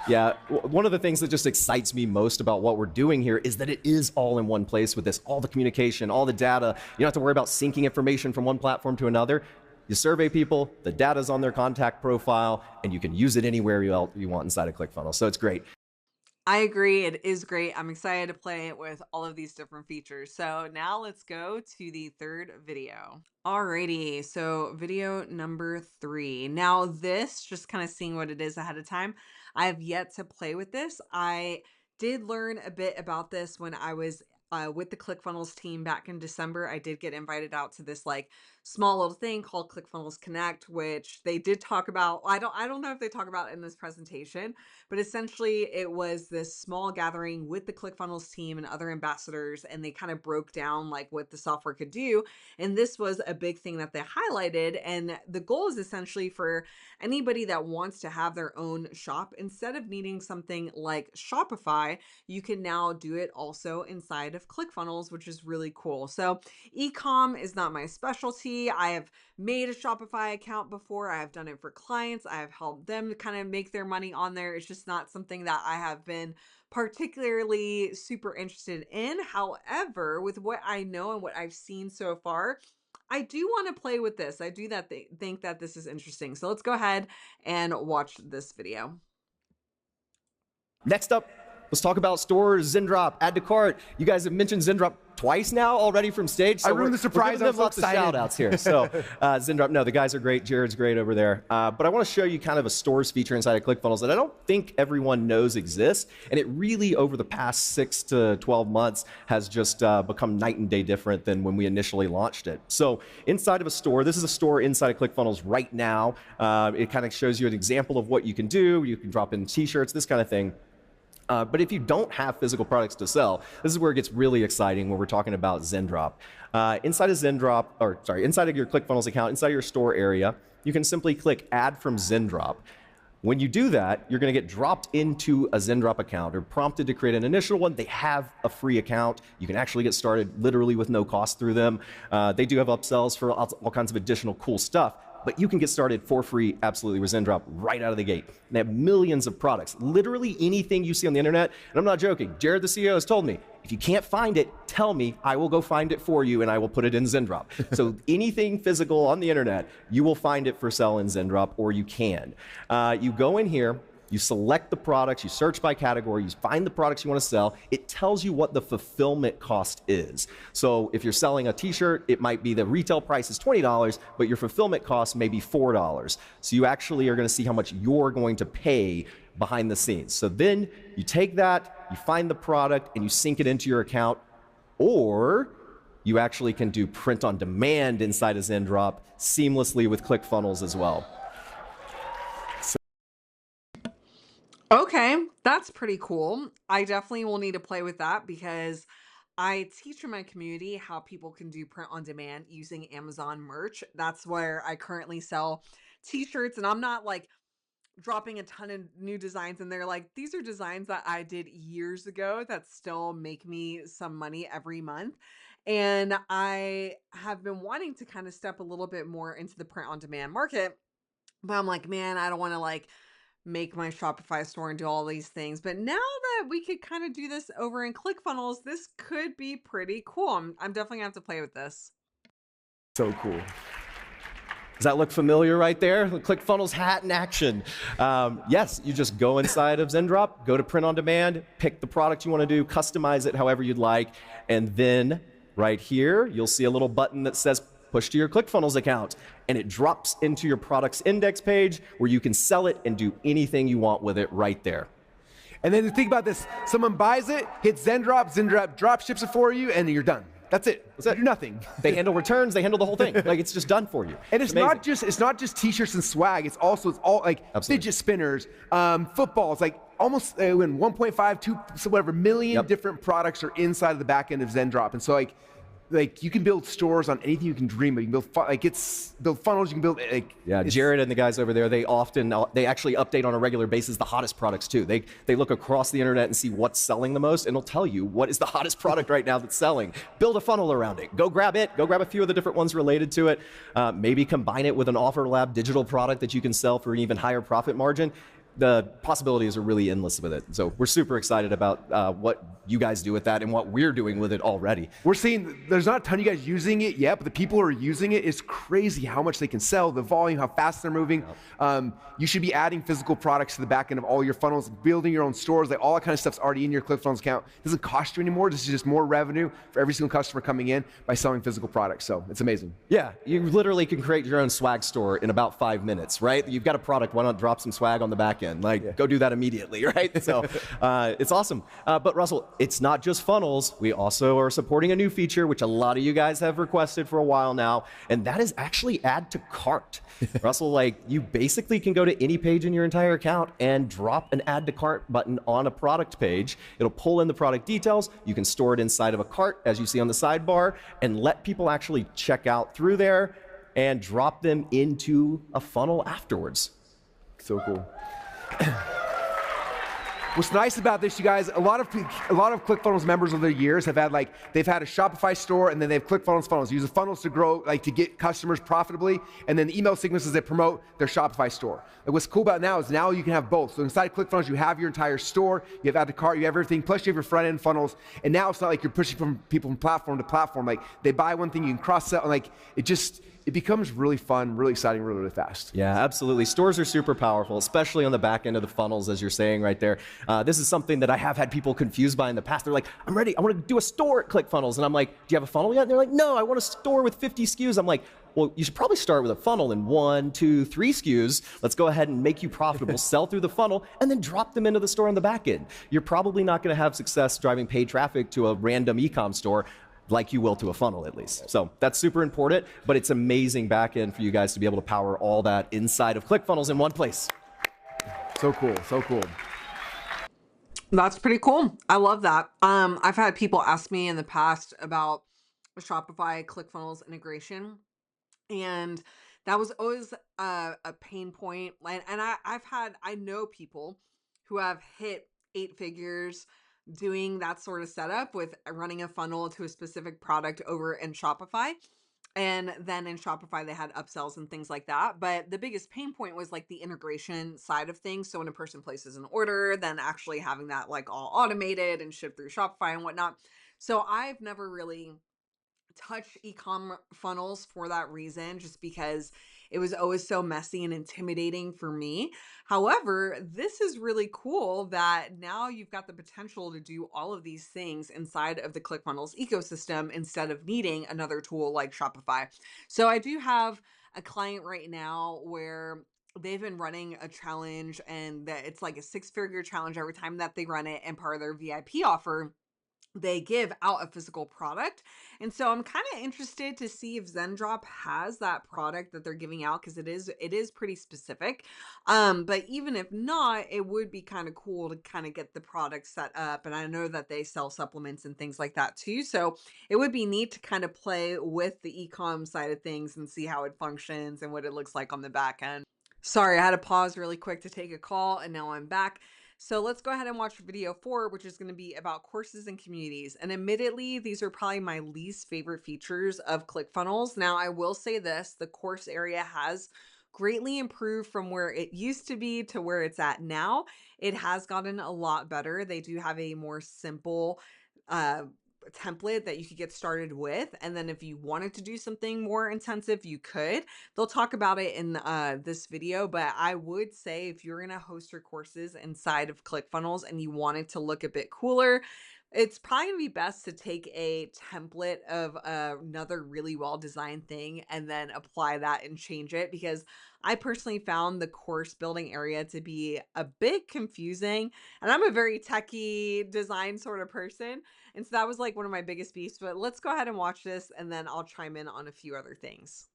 [SPEAKER 3] Yeah, one of the things that just excites me most about what we're doing here is that it is all in one place with this, all the communication, all the data. You don't have to worry about syncing information from one platform to another. You survey people, the data's on their contact profile, and you can use it anywhere you want inside of ClickFunnels. So it's great.
[SPEAKER 1] I agree. It is great. I'm excited to play it with all of these different features. So now let's go to the third video. Alrighty, so video number 3. Now this, just kind of seeing what it is ahead of time, I have yet to play with this. I did learn a bit about this when I was with the ClickFunnels team back in December. I did get invited out to this like small little thing called ClickFunnels Connect, which they did talk about. I don't know if they talk about it in this presentation, but essentially it was this small gathering with the ClickFunnels team and other ambassadors, and they kind of broke down like what the software could do. And this was a big thing that they highlighted. And the goal is essentially for anybody that wants to have their own shop, instead of needing something like Shopify, you can now do it also inside of ClickFunnels, which is really cool. So e-com is not my specialty. I have made a Shopify account before. I have done it for clients. I have helped them kind of make their money on there. It's just not something that I have been particularly super interested in. However, with what I know and what I've seen so far, I do want to play with this. I do think that this is interesting. So let's go ahead and watch this video.
[SPEAKER 3] Next up, let's talk about stores, Zendrop, add to cart. You guys have mentioned Zendrop twice now already from stage. So
[SPEAKER 2] I ruined the surprise.
[SPEAKER 3] We're giving them lots of shout outs here. So Zendrop, no, the guys are great. Jared's great over there. But I want to show you kind of a stores feature inside of ClickFunnels that I don't think everyone knows exists. And it really, over the past 6 to 12 months, has just become night and day different than when we initially launched it. So inside of a store, this is a store inside of ClickFunnels right now. It kind of shows you an example of what you can do. You can drop in t-shirts, this kind of thing. But if you don't have physical products to sell, this is where it gets really exciting when we're talking about ZenDrop. Inside of inside of your ClickFunnels account, inside of your store area, you can simply click Add from ZenDrop. When you do that, you're going to get dropped into a ZenDrop account or prompted to create an initial one. They have a free account. You can actually get started literally with no cost through them. They do have upsells for all kinds of additional cool stuff. But you can get started for free, absolutely, with ZenDrop right out of the gate. And they have millions of products, literally anything you see on the internet. And I'm not joking. Jared, the CEO, has told me, if you can't find it, tell me. I will go find it for you, and I will put it in ZenDrop. So anything physical on the internet, you will find it for sale in ZenDrop, or you can. You go in here. You select the products, you search by category, you find the products you want to sell. It tells you what the fulfillment cost is. So if you're selling a t-shirt, it might be the retail price is $20, but your fulfillment cost may be $4. So you actually are going to see how much you're going to pay behind the scenes. So then you take that, you find the product, and you sync it into your account, or you actually can do print on demand inside of ZenDrop seamlessly with ClickFunnels as well.
[SPEAKER 1] Okay, that's pretty cool. I definitely will need to play with that because I teach in my community how people can do print on demand using Amazon merch. That's where I currently sell t-shirts, and I'm not like dropping a ton of new designs in there. Like, these are designs that I did years ago that still make me some money every month. And I have been wanting to kind of step a little bit more into the print on demand market, but I'm like, man, I don't want to like make my Shopify store and do all these things. But now that we could kind of do this over in ClickFunnels, this could be pretty cool. I'm definitely gonna have to play with this.
[SPEAKER 3] So cool. Does that look familiar right there? The ClickFunnels hat in action. Yes, you just go inside of ZenDrop, go to print on demand, pick the product you want to do, customize it however you'd like, and then right here, you'll see a little button that says push to your ClickFunnels account, and it drops into your product's index page where you can sell it and do anything you want with it right there.
[SPEAKER 2] And then think about this. Someone buys it, hits ZenDrop, ZenDrop drop ships it for you, and you're done. That's it. You do nothing.
[SPEAKER 3] They handle returns. They handle the whole thing. Like, it's just done for you.
[SPEAKER 2] And it's not just t-shirts and swag. It's all like fidget spinners, footballs, like almost 1.5, 2, whatever million different products are inside of the back end of ZenDrop. And so like you can build stores on anything you can dream of. You can build build funnels. You can build
[SPEAKER 3] Jared and the guys over there, they actually update on a regular basis the hottest products too. They look across the internet and see what's selling the most, and it'll tell you what is the hottest product right now that's selling. Build a funnel around it. Go grab it. Go grab a few of the different ones related to it. Maybe combine it with an Offer Lab digital product that you can sell for an even higher profit margin. The possibilities are really endless with it. So we're super excited about what you guys do with that and what we're doing with it already.
[SPEAKER 2] We're seeing there's not a ton of you guys using it yet, but the people who are using it, it's crazy how much they can sell, the volume, how fast they're moving. You should be adding physical products to the back end of all your funnels, building your own stores, like all that kind of stuff's already in your ClickFunnels account. It doesn't cost you anymore. This is just more revenue for every single customer coming in by selling physical products. So it's amazing.
[SPEAKER 3] Yeah, you literally can create your own swag store in about 5 minutes, right? You've got a product, why not drop some swag on the back end? Go do that immediately, right? So it's awesome. But Russell, it's not just funnels. We also are supporting a new feature, which a lot of you guys have requested for a while now, and that is actually add to cart. Russell, you basically can go to any page in your entire account and drop an add to cart button on a product page. It'll pull in the product details. You can store it inside of a cart, as you see on the sidebar, and let people actually check out through there and drop them into a funnel afterwards.
[SPEAKER 2] So cool. What's nice about this, you guys, a lot of ClickFunnels members over the years have had they've had a Shopify store and then they have ClickFunnels funnels. Use the funnels to grow, to get customers profitably, and then the email sequences that promote their Shopify store. What's cool about now is now you can have both. So inside ClickFunnels, you have your entire store, you have add to cart, you have everything, plus you have your front end funnels, and now it's not like you're pushing from people from platform to platform. They buy one thing, you can cross sell, and it becomes really fun, really exciting, really, really fast.
[SPEAKER 3] Yeah, absolutely. Stores are super powerful, especially on the back end of the funnels, as you're saying right there. This is something that I have had people confused by in the past. They're like, I'm ready. I want to do a store at ClickFunnels. And I'm like, do you have a funnel yet? And they're like, no, I want a store with 50 SKUs. I'm like, well, you should probably start with a funnel in 1, 2, 3 SKUs. Let's go ahead and make you profitable, sell through the funnel, and then drop them into the store on the back end. You're probably not going to have success driving paid traffic to a random e-com store like you will to a funnel, at least. So that's super important, but it's amazing back end for you guys to be able to power all that inside of ClickFunnels in one place.
[SPEAKER 2] So cool, so cool.
[SPEAKER 1] That's pretty cool. I love that. I've had people ask me in the past about Shopify ClickFunnels integration, and that was always a pain point. And I know people who have hit 8 figures doing that sort of setup with running a funnel to a specific product over in Shopify. And then in Shopify, they had upsells and things like that. But the biggest pain point was like the integration side of things. So when a person places an order, then actually having that like all automated and shipped through Shopify and whatnot. So I've never really touch e-com funnels for that reason, just because it was always so messy and intimidating for me. However, this is really cool that now you've got the potential to do all of these things inside of the ClickFunnels ecosystem instead of needing another tool like Shopify. So I do have a client right now where they've been running a challenge, and that it's like a 6-figure challenge every time that they run it, and part of their VIP offer, they give out a physical product. And so I'm kind of interested to see if Zendrop has that product that they're giving out, because it is pretty specific. But even if not, it would be kind of cool to kind of get the product set up. And I know that they sell supplements and things like that too. So it would be neat to kind of play with the e-com side of things and see how it functions and what it looks like on the back end. Sorry, I had to pause really quick to take a call, and now I'm back. So let's go ahead and watch video 4, which is going to be about courses and communities. And admittedly, these are probably my least favorite features of ClickFunnels. Now, I will say this, the course area has greatly improved from where it used to be to where it's at now. It has gotten a lot better. They do have a more simple template that you could get started with, and then if you wanted to do something more intensive, you could. They'll talk about it in this video, but I would say if you're gonna host your courses inside of ClickFunnels and you want it to look a bit cooler, it's probably gonna be best to take a template of another really well designed thing and then apply that and change it, because I personally found the course building area to be a bit confusing, and I'm a very techie design sort of person. And so that was like one of my biggest beefs. But let's go ahead and watch this, and then I'll chime in on a few other things.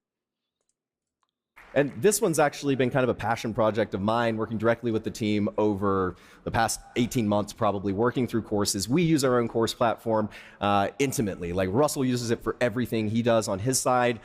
[SPEAKER 3] And this one's actually been kind of a passion project of mine, working directly with the team over the past 18 months, probably working through courses. We use our own course platform intimately. Like Russell uses it for everything he does on his side.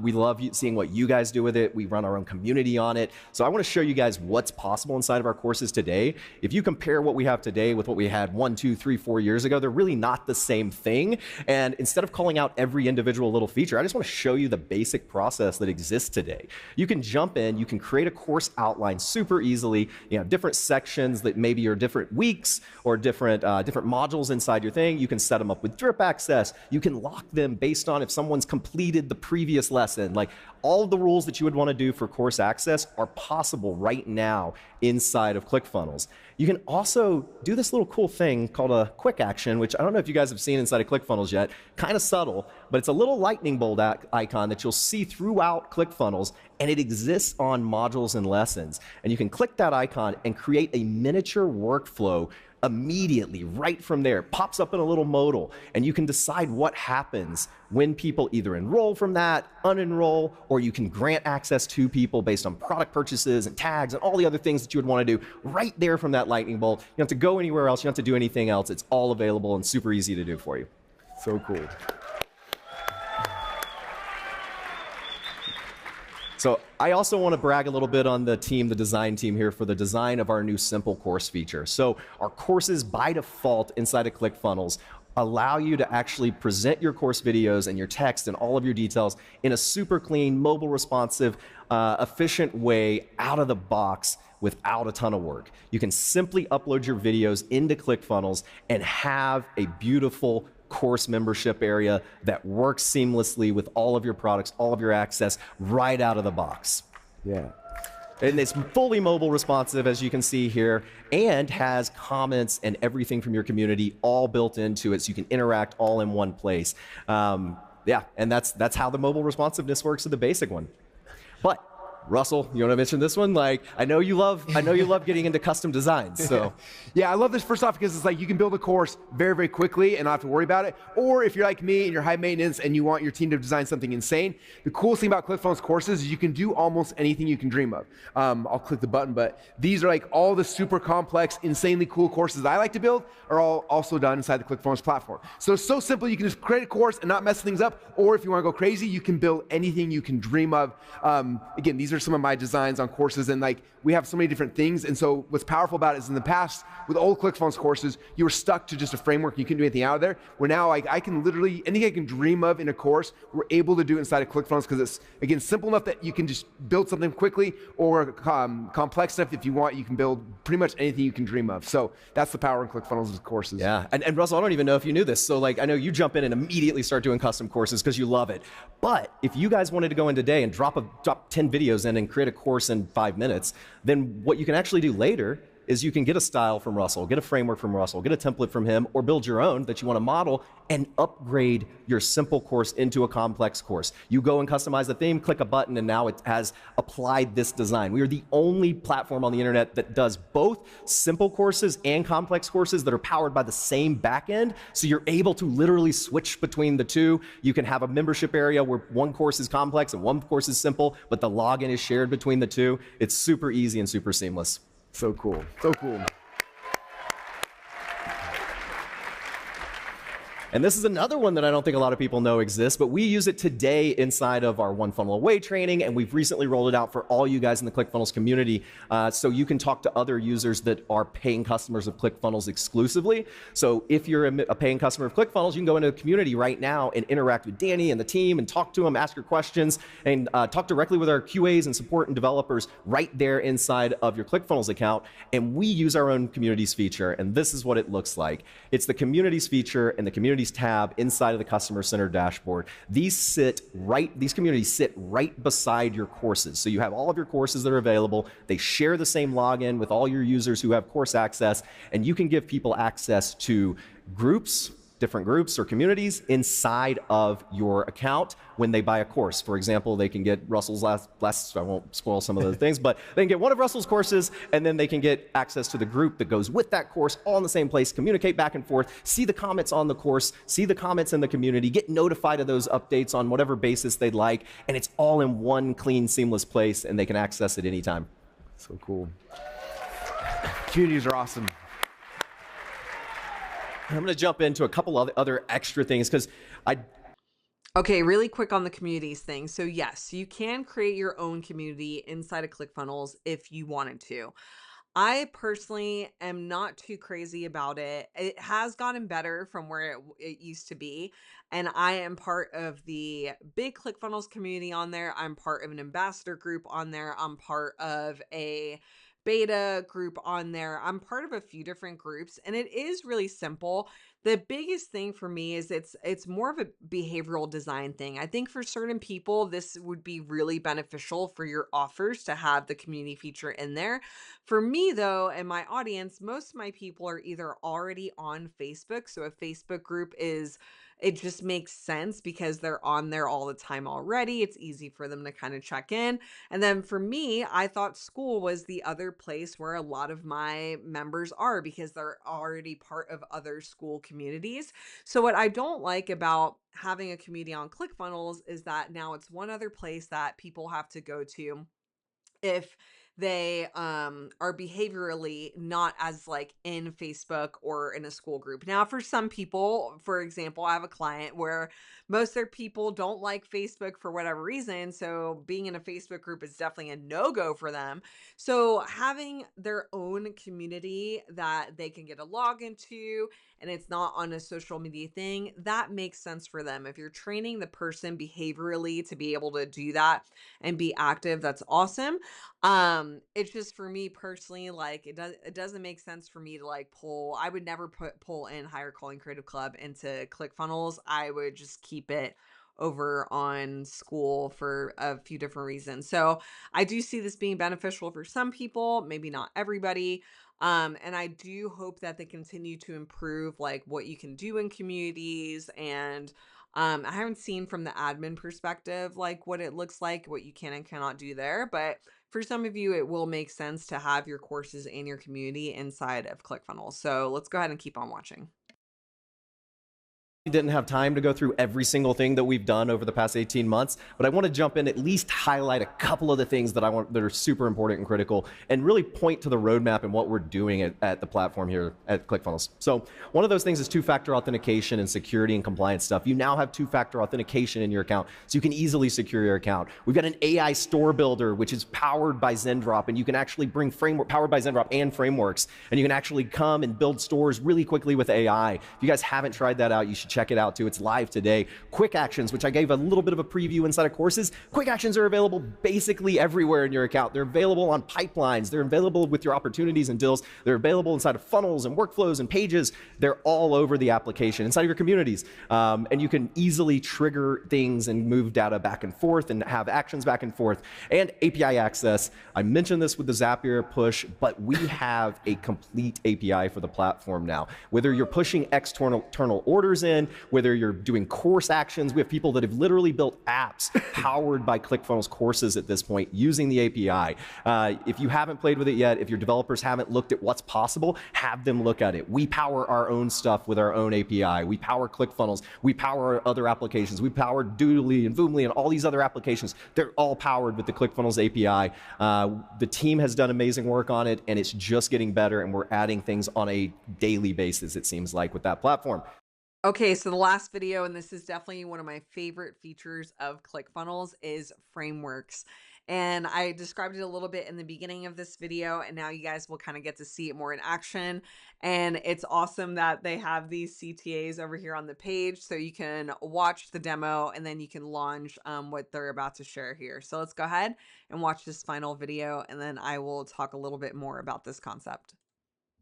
[SPEAKER 3] We love seeing what you guys do with it. We run our own community on it. So I want to show you guys what's possible inside of our courses today. If you compare what we have today with what we had 1, 2, 3, 4 years ago, they're really not the same thing. And instead of calling out every individual little feature, I just want to show you the basic process that exists today. You can jump in, you can create a course outline super easily. You have different sections that maybe are different weeks or different modules inside your thing. You can set them up with drip access. You can lock them based on if someone's completed the previous lesson. Like all of the rules that you would want to do for course access are possible right now inside of ClickFunnels. You can also do this little cool thing called a quick action, which I don't know if you guys have seen inside of ClickFunnels yet. Kind of subtle, but it's a little lightning bolt icon that you'll see throughout ClickFunnels, and it exists on modules and lessons. And you can click that icon and create a miniature workflow immediately right from there. It pops up in a little modal, and you can decide what happens when people either enroll from that, unenroll, or you can grant access to people based on product purchases and tags and all the other things that you would want to do right there from that lightning bolt. You don't have to go anywhere else. You don't have to do anything else. It's all available and super easy to do for you.
[SPEAKER 2] So cool.
[SPEAKER 3] So I also want to brag a little bit on the team, the design team here, for the design of our new simple course feature. So our courses by default inside of ClickFunnels allow you to actually present your course videos and your text and all of your details in a super clean, mobile responsive, efficient way out of the box without a ton of work. You can simply upload your videos into ClickFunnels and have a beautiful course membership area that works seamlessly with all of your products, all of your access right out of the box.
[SPEAKER 2] Yeah.
[SPEAKER 3] And it's fully mobile responsive, as you can see here, and has comments and everything from your community all built into it, so you can interact all in one place. Yeah, and that's how the mobile responsiveness works with the basic one. But Russell, you want to mention this one? Like, I know you love getting into custom designs. So,
[SPEAKER 2] yeah, I love this first off because it's like you can build a course very, very quickly and not have to worry about it. Or if you're like me and you're high maintenance and you want your team to design something insane, the coolest thing about ClickFunnels courses is you can do almost anything you can dream of. I'll click the button, but these are like all the super complex, insanely cool courses I like to build are all also done inside the ClickFunnels platform. So it's so simple, you can just create a course and not mess things up. Or if you want to go crazy, you can build anything you can dream of. Again, these are some of my designs on courses, and like we have so many different things. And so what's powerful about it is in the past with old ClickFunnels courses, you were stuck to just a framework. You couldn't do anything out of there. Where now like I can literally, anything I can dream of in a course, we're able to do inside of ClickFunnels because it's, again, simple enough that you can just build something quickly, or complex enough if you want, you can build pretty much anything you can dream of. So that's the power in ClickFunnels with courses.
[SPEAKER 3] Yeah, and Russell, I don't even know if you knew this. So like, I know you jump in and immediately start doing custom courses because you love it. But if you guys wanted to go in today and drop 10 videos in and create a course in 5 minutes, then what you can actually do later is you can get a style from Russell, get a framework from Russell, get a template from him, or build your own that you want to model and upgrade your simple course into a complex course. You go and customize the theme, click a button, and now it has applied this design. We are the only platform on the internet that does both simple courses and complex courses that are powered by the same backend. So you're able to literally switch between the two. You can have a membership area where one course is complex and one course is simple, but the login is shared between the two. It's super easy and super seamless.
[SPEAKER 2] So cool, so cool.
[SPEAKER 3] And this is another one that I don't think a lot of people know exists, but we use it today inside of our One Funnel Away training, and we've recently rolled it out for all you guys in the ClickFunnels community, so you can talk to other users that are paying customers of ClickFunnels exclusively. So if you're a paying customer of ClickFunnels, you can go into the community right now and interact with Danny and the team and talk to them, ask your questions, and talk directly with our QAs and support and developers right there inside of your ClickFunnels account. And we use our own communities feature, and this is what it looks like. It's the communities feature and the community tab inside of the customer center dashboard. These communities sit right beside your courses. So you have all of your courses that are available. They share the same login with all your users who have course access, and you can give people access to groups, different groups or communities inside of your account when they buy a course. For example, they can get Russell's last I won't spoil some of the things, but they can get one of Russell's courses, and then they can get access to the group that goes with that course, all in the same place, communicate back and forth, see the comments on the course, see the comments in the community, get notified of those updates on whatever basis they'd like, and it's all in one clean, seamless place, and they can access it anytime.
[SPEAKER 2] So cool. Communities are awesome.
[SPEAKER 3] I'm going to jump into a couple of other extra things because
[SPEAKER 1] Okay, really quick on the communities thing. So yes, you can create your own community inside of ClickFunnels if you wanted to. I personally am not too crazy about it. It has gotten better from where it used to be. And I am part of the big ClickFunnels community on there. I'm part of an ambassador group on there. I'm part of a beta group on there. I'm part of a few different groups, and it is really simple. The biggest thing for me is it's more of a behavioral design thing. I think for certain people, this would be really beneficial for your offers to have the community feature in there. For me though, and my audience, most of my people are either already on Facebook. So a Facebook group it just makes sense because they're on there all the time already. It's easy for them to kind of check in. And then for me, I thought school was the other place where a lot of my members are because they're already part of other school communities. So what I don't like about having a community on ClickFunnels is that now it's one other place that people have to go to if they are behaviorally not as like in Facebook or in a school group. Now, for some people, for example, I have a client where most of their people don't like Facebook for whatever reason. So being in a Facebook group is definitely a no-go for them. So having their own community that they can get a login to, and it's not on a social media thing, that makes sense for them. If you're training the person behaviorally to be able to do that and be active, that's awesome. It's just for me personally, like it doesn't make sense for me to like I would never pull in Higher Calling Creative Club into ClickFunnels. I would just keep it over on school for a few different reasons. So I do see this being beneficial for some people, maybe not everybody. And I do hope that they continue to improve like what you can do in communities and I haven't seen from the admin perspective, like what it looks like, what you can and cannot do there. But for some of you, it will make sense to have your courses and your community inside of ClickFunnels. So let's go ahead and keep on watching.
[SPEAKER 3] Didn't have time to go through every single thing that we've done over the past 18 months, but I want to jump in, at least highlight a couple of the things that that are super important and critical, and really point to the roadmap and what we're doing at the platform here at ClickFunnels. So one of those things is two-factor authentication and security and compliance stuff. You now have two-factor authentication in your account, so you can easily secure your account. We've got an AI store builder, which is powered by Zendrop, and you can actually bring powered by Zendrop and frameworks, and you can actually come and build stores really quickly with AI. If you guys haven't tried that out, you should check it out too. It's live today. Quick actions, which I gave a little bit of a preview inside of courses. Quick actions are available basically everywhere in your account. They're available on pipelines. They're available with your opportunities and deals. They're available inside of funnels and workflows and pages. They're all over the application, inside of your communities. And you can easily trigger things and move data back and forth and have actions back and forth. And API access. I mentioned this with the Zapier push, but we have a complete API for the platform now. Whether you're pushing external orders in, whether you're doing course actions, we have people that have literally built apps powered by ClickFunnels courses at this point using the API. If you haven't played with it yet, if your developers haven't looked at what's possible, have them look at it. We power our own stuff with our own API. We power ClickFunnels. We power other applications. We power Doodly and Voomly and all these other applications. They're all powered with the ClickFunnels API. The team has done amazing work on it, and it's just getting better, and we're adding things on a daily basis, it seems like, with that platform.
[SPEAKER 1] Okay, so the last video, and this is definitely one of my favorite features of ClickFunnels, is frameworks. And I described it a little bit in the beginning of this video, and now you guys will kind of get to see it more in action. And it's awesome that they have these CTAs over here on the page, so you can watch the demo and then you can launch what they're about to share here. So let's go ahead and watch this final video, and then I will talk a little bit more about this concept.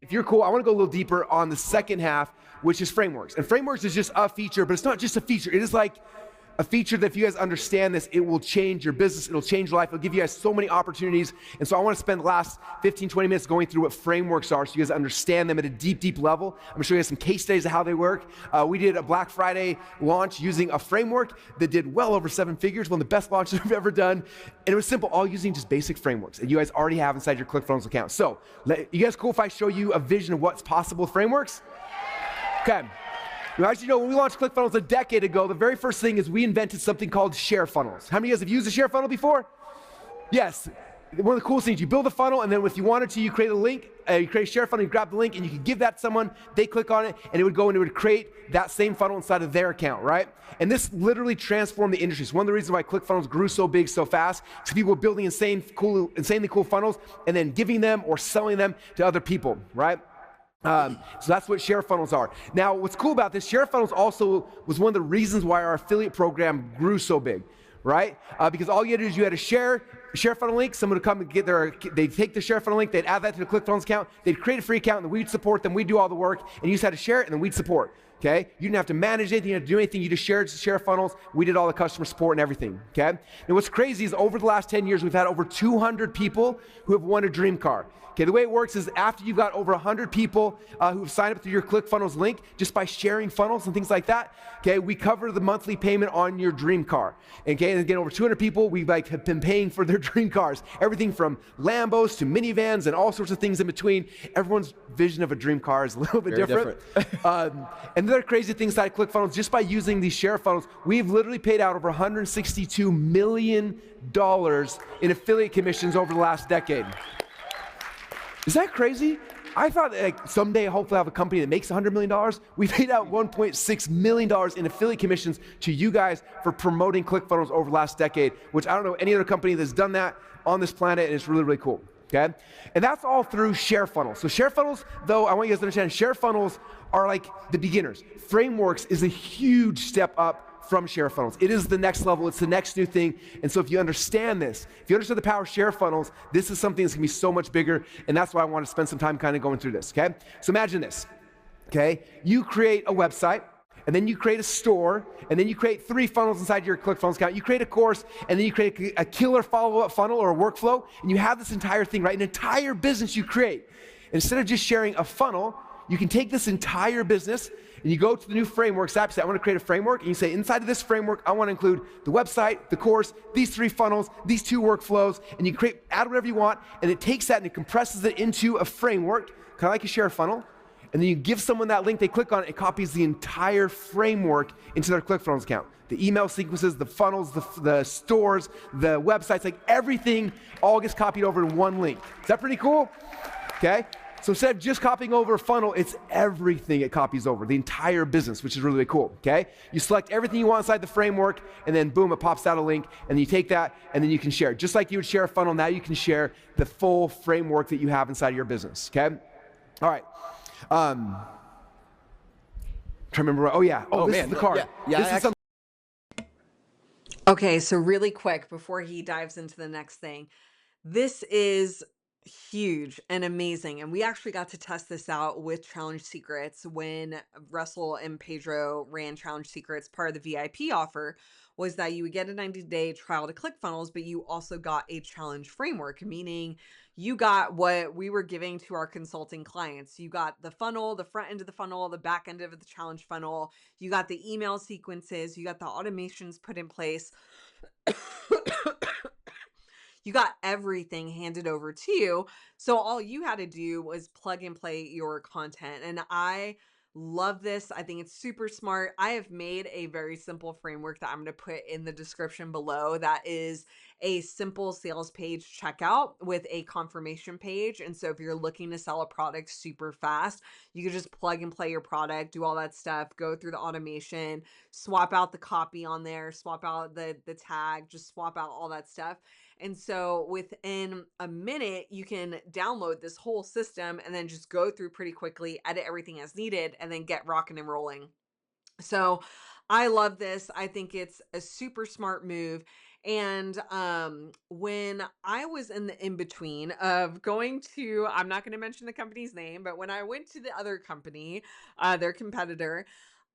[SPEAKER 2] If you're cool, I want to go a little deeper on the second half, which is frameworks. And frameworks is just a feature, but it's not just a feature. It is like a feature that if you guys understand this, it will change your business. It'll change your life. It'll give you guys so many opportunities. And so I want to spend the last 15, 20 minutes going through what frameworks are so you guys understand them at a deep, deep level. I'm going to show you guys some case studies of how they work. We did a Black Friday launch using a framework that did well over 7 figures, one of the best launches we've ever done. And it was simple, all using just basic frameworks that you guys already have inside your ClickFunnels account. So, you guys cool if I show you a vision of what's possible with frameworks? Okay. Now, as you know, when we launched ClickFunnels a decade ago, the very first thing is we invented something called share funnels. How many of you guys have used a share funnel before? Yes. One of the coolest things, you build a funnel, and then if you wanted to, you create a link, you create a share funnel, you grab the link, and you can give that to someone, they click on it, and it would go and it would create that same funnel inside of their account, right? And this literally transformed the industry. It's one of the reasons why ClickFunnels grew so big so fast, because people were building insanely cool funnels, and then giving them or selling them to other people, right? So that's what share funnels are. Now, what's cool about this, share funnels also was one of the reasons why our affiliate program grew so big, right? Because all you had to do is you had a share funnel link, someone would come and they'd take the share funnel link, they'd add that to the ClickFunnels account, they'd create a free account, and then we'd support them, we'd do all the work, and you just had to share it, and then we'd support. Okay? You didn't have to manage anything, you didn't have to do anything, you just share funnels, we did all the customer support and everything, okay? And what's crazy is over the last 10 years, we've had over 200 people who have won a dream car. Okay, the way it works is after you've got over 100 people who have signed up through your ClickFunnels link, just by sharing funnels and things like that, okay, we cover the monthly payment on your dream car. Okay, and again, over 200 people, we have been paying for their dream cars. Everything from Lambos to minivans and all sorts of things in between. Everyone's vision of a dream car is a little bit different. And the other crazy thing inside ClickFunnels, just by using these share funnels, we've literally paid out over $162 million in affiliate commissions over the last decade. Is that crazy? I thought like someday, hopefully, I'll have a company that makes $100 million. We paid out $1.6 million in affiliate commissions to you guys for promoting ClickFunnels over the last decade, which I don't know any other company that's done that on this planet, and it's really, really cool. Okay? And that's all through share funnels. So share funnels, though, I want you guys to understand, share funnels are like the beginners. Frameworks is a huge step up from share funnels. It is the next level. It's the next new thing. And so if you understand this, if you understand the power of share funnels, this is something that's going to be so much bigger. And that's why I want to spend some time kind of going through this, okay? So imagine this, okay? You create a website, and then you create a store, and then you create 3 funnels inside your ClickFunnels account. You create a course, and then you create a killer follow-up funnel or a workflow, and you have this entire thing, right? An entire business you create. Instead of just sharing a funnel, you can take this entire business And you go to the new framework, Zapier, say, I want to create a framework. And you say, inside of this framework, I want to include the website, the course, these 3 funnels, these 2 workflows. And you add whatever you want. And it takes that and it compresses it into a framework, kind of like you share a funnel. And then you give someone that link, they click on it, it copies the entire framework into their ClickFunnels account. The email sequences, the funnels, the stores, the websites, like everything all gets copied over in one link. Is that pretty cool? Okay? So instead of just copying over a funnel, it's everything it copies over, the entire business, which is really, really cool, okay? You select everything you want inside the framework, and then boom, it pops out a link, and you take that, and then you can share. Just like you would share a funnel, now you can share the full framework that you have inside of your business, okay? All right. Trying to remember. Oh yeah. Oh, this is the card. This is something.
[SPEAKER 1] Okay, so really quick before he dives into the next thing, this is huge and amazing. And we actually got to test this out with Challenge Secrets when Russell and Pedro ran Challenge Secrets. Part of the VIP offer was that you would get a 90-day trial to ClickFunnels, but you also got a challenge framework, meaning you got what we were giving to our consulting clients. You got the funnel, the front end of the funnel, the back end of the challenge funnel. You got the email sequences. You got the automations put in place. You got everything handed over to you. So all you had to do was plug and play your content. And I love this. I think it's super smart. I have made a very simple framework that I'm going to put in the description below. That is a simple sales page checkout with a confirmation page. And so if you're looking to sell a product super fast, you can just plug and play your product, do all that stuff, go through the automation, swap out the copy on there, swap out the tag, just swap out all that stuff. And so within a minute, you can download this whole system and then just go through pretty quickly, edit everything as needed, and then get rocking and rolling. So I love this. I think it's a super smart move. And when I was in the in-between of going to, I'm not going to mention the company's name, but when I went to the other company, their competitor,